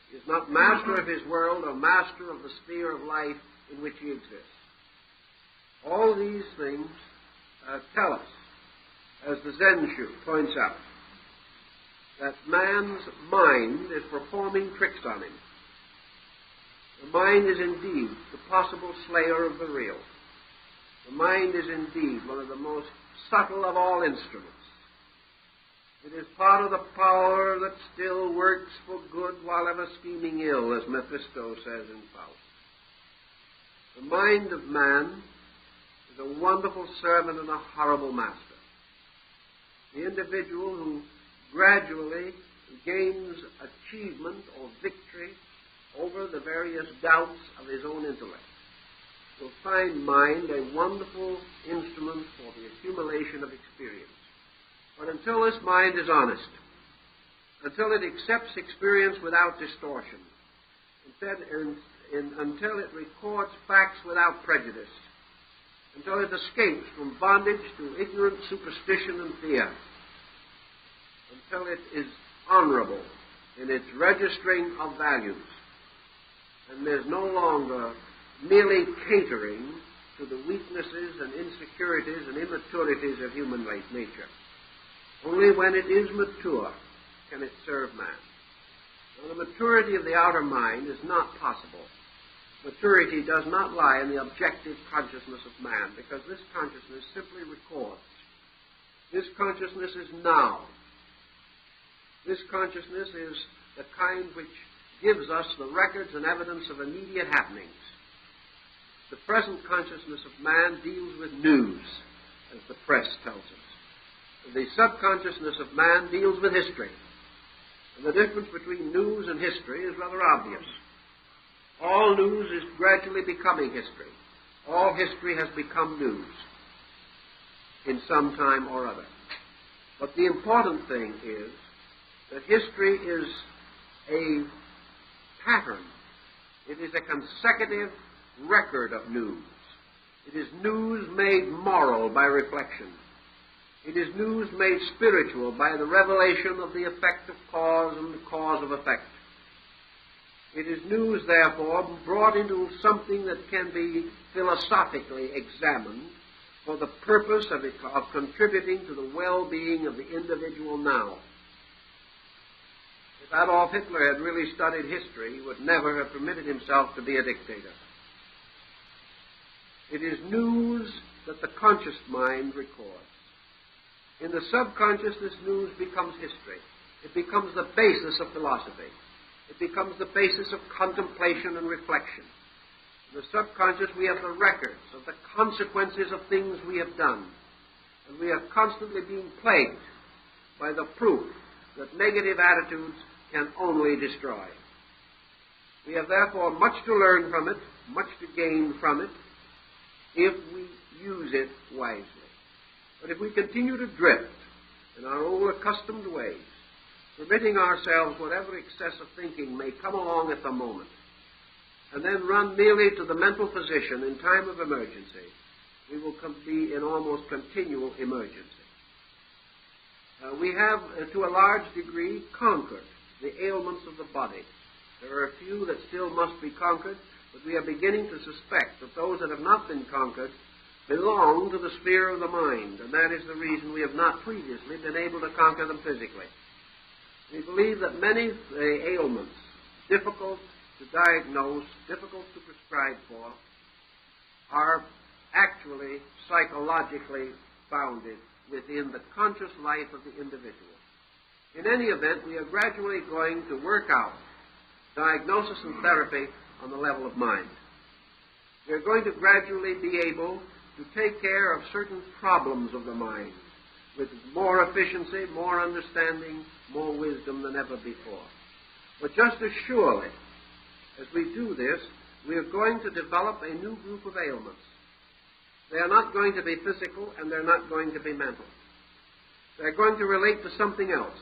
He is not master of his world or master of the sphere of life in which he exists. All these things tell us, as the Zen-shu points out, that man's mind is performing tricks on him. The mind is indeed the possible slayer of the real. The mind is indeed one of the most subtle of all instruments. It is part of the power that still works for good while ever scheming ill, as Mephisto says in Faust. The mind of man is a wonderful servant and a horrible master. The individual who gradually gains achievement or victory over the various doubts of his own intellect will find mind a wonderful instrument for the accumulation of experience. But until this mind is honest, until it accepts experience without distortion, until it records facts without prejudice, until it escapes from bondage to ignorant superstition and fear, until it is honorable in its registering of values, and there's no longer merely catering to the weaknesses and insecurities and immaturities of human nature. Only when it is mature can it serve man. Now, the maturity of the outer mind is not possible. Maturity does not lie in the objective consciousness of man, because this consciousness simply records. This consciousness is now. This consciousness is the kind which gives us the records and evidence of immediate happenings. The present consciousness of man deals with news, as the press tells us. The subconsciousness of man deals with history. And the difference between news and history is rather obvious. All news is gradually becoming history. All history has become news in some time or other. But the important thing is that history is a pattern. It is a consecutive record of news. It is news made moral by reflection. It is news made spiritual by the revelation of the effect of cause and the cause of effect. It is news, therefore, brought into something that can be philosophically examined for the purpose of contributing to the well-being of the individual now. If Adolf Hitler had really studied history, he would never have permitted himself to be a dictator. It is news that the conscious mind records. In the subconscious, this news becomes history. It becomes the basis of philosophy. It becomes the basis of contemplation and reflection. In the subconscious, we have the records of the consequences of things we have done. And we are constantly being plagued by the proof that negative attitudes can only destroy. We have therefore much to learn from it, much to gain from it, if we use it wisely. But if we continue to drift in our old accustomed ways, permitting ourselves whatever excess of thinking may come along at the moment, and then run merely to the mental physician in time of emergency, we will be in almost continual emergency. We have, to a large degree, conquered the ailments of the body. There are a few that still must be conquered, but we are beginning to suspect that those that have not been conquered belong to the sphere of the mind, and that is the reason we have not previously been able to conquer them physically. We believe that many ailments, difficult to diagnose, difficult to prescribe for, are actually psychologically founded within the conscious life of the individual. In any event, we are gradually going to work out diagnosis and therapy on the level of mind. We are going to gradually be able to take care of certain problems of the mind with more efficiency, more understanding, more wisdom than ever before. But just as surely as we do this, we are going to develop a new group of ailments. They are not going to be physical, and they're not going to be mental. They're going to relate to something else.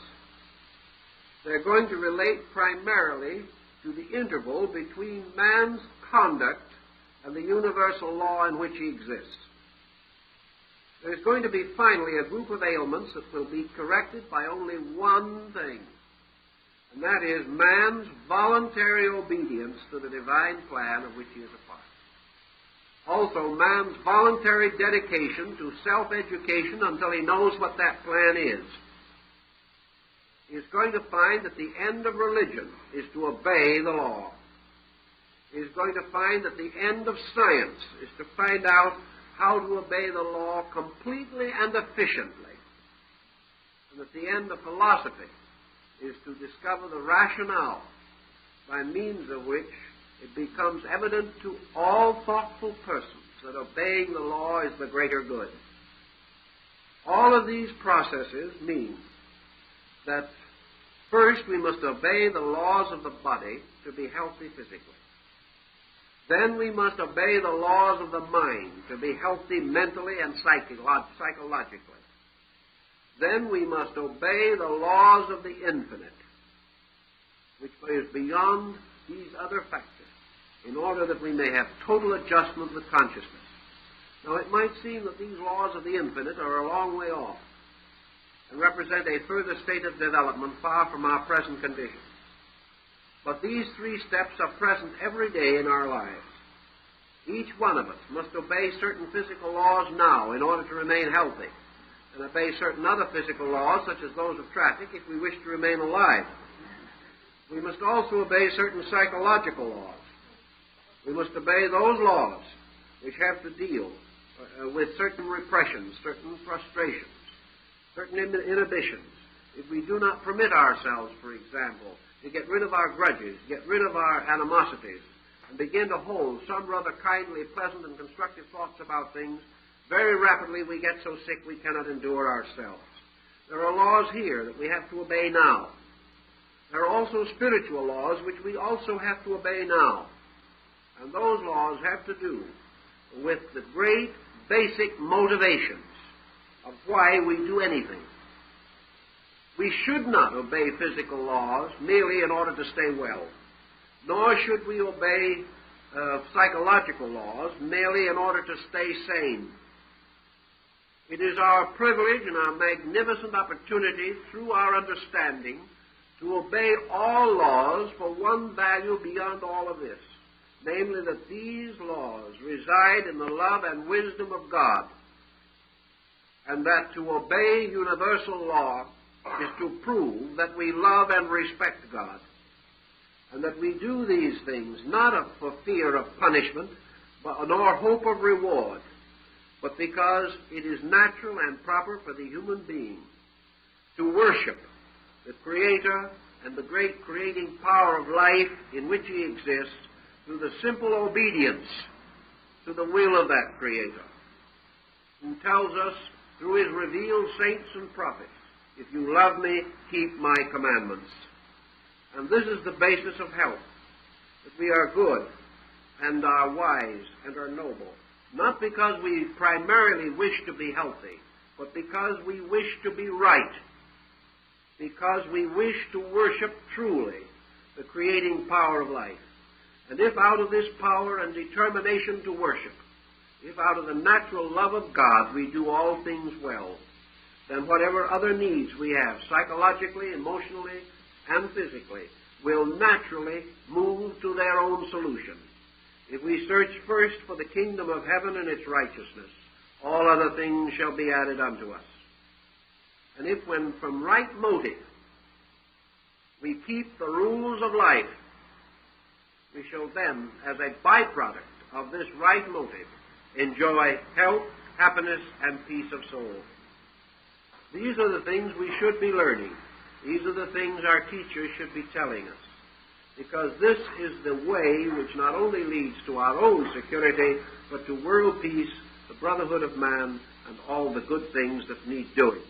They're going to relate primarily to the interval between man's conduct and the universal law in which he exists. There's going to be finally a group of ailments that will be corrected by only one thing, and that is man's voluntary obedience to the divine plan of which he is a part. Also, man's voluntary dedication to self-education until he knows what that plan is. He is going to find that the end of religion is to obey the law. He is going to find that the end of science is to find out how to obey the law completely and efficiently. And that the end of philosophy is to discover the rationale by means of which it becomes evident to all thoughtful persons that obeying the law is the greater good. All of these processes mean that first we must obey the laws of the body to be healthy physically. Then we must obey the laws of the mind to be healthy mentally and psychologically. Then we must obey the laws of the infinite, which is beyond these other factors, in order that we may have total adjustment with consciousness. Now, it might seem that these laws of the infinite are a long way off and represent a further state of development far from our present condition. But these three steps are present every day in our lives. Each one of us must obey certain physical laws now in order to remain healthy, and obey certain other physical laws, such as those of traffic, if we wish to remain alive. We must also obey certain psychological laws. We must obey those laws which have to deal with certain repressions, certain frustrations, certain inhibitions. If we do not permit ourselves, for example, to get rid of our grudges, get rid of our animosities, and begin to hold some rather kindly, pleasant, and constructive thoughts about things, very rapidly we get so sick we cannot endure ourselves. There are laws here that we have to obey now. There are also spiritual laws which we also have to obey now. And those laws have to do with the great basic motivations of why we do anything. We should not obey physical laws merely in order to stay well, nor should we obey psychological laws merely in order to stay sane. It is our privilege and our magnificent opportunity through our understanding to obey all laws for one value beyond all of this, namely that these laws reside in the love and wisdom of God, and that to obey universal law is to prove that we love and respect God, and that we do these things not for fear of punishment, nor hope of reward, but because it is natural and proper for the human being to worship the Creator and the great creating power of life in which he exists through the simple obedience to the will of that Creator, who tells us through his revealed saints and prophets, if you love me, keep my commandments. And this is the basis of health, that we are good and are wise and are noble, not because we primarily wish to be healthy, but because we wish to be right, because we wish to worship truly the creating power of life. And if out of this power and determination to worship, if out of the natural love of God we do all things well, then whatever other needs we have, psychologically, emotionally, and physically, will naturally move to their own solution. If we search first for the kingdom of heaven and its righteousness, all other things shall be added unto us. And if when from right motive we keep the rules of life, we shall then, as a byproduct of this right motive, enjoy health, happiness, and peace of soul. These are the things we should be learning. These are the things our teachers should be telling us, because this is the way which not only leads to our own security, but to world peace, the brotherhood of man, and all the good things that need doing.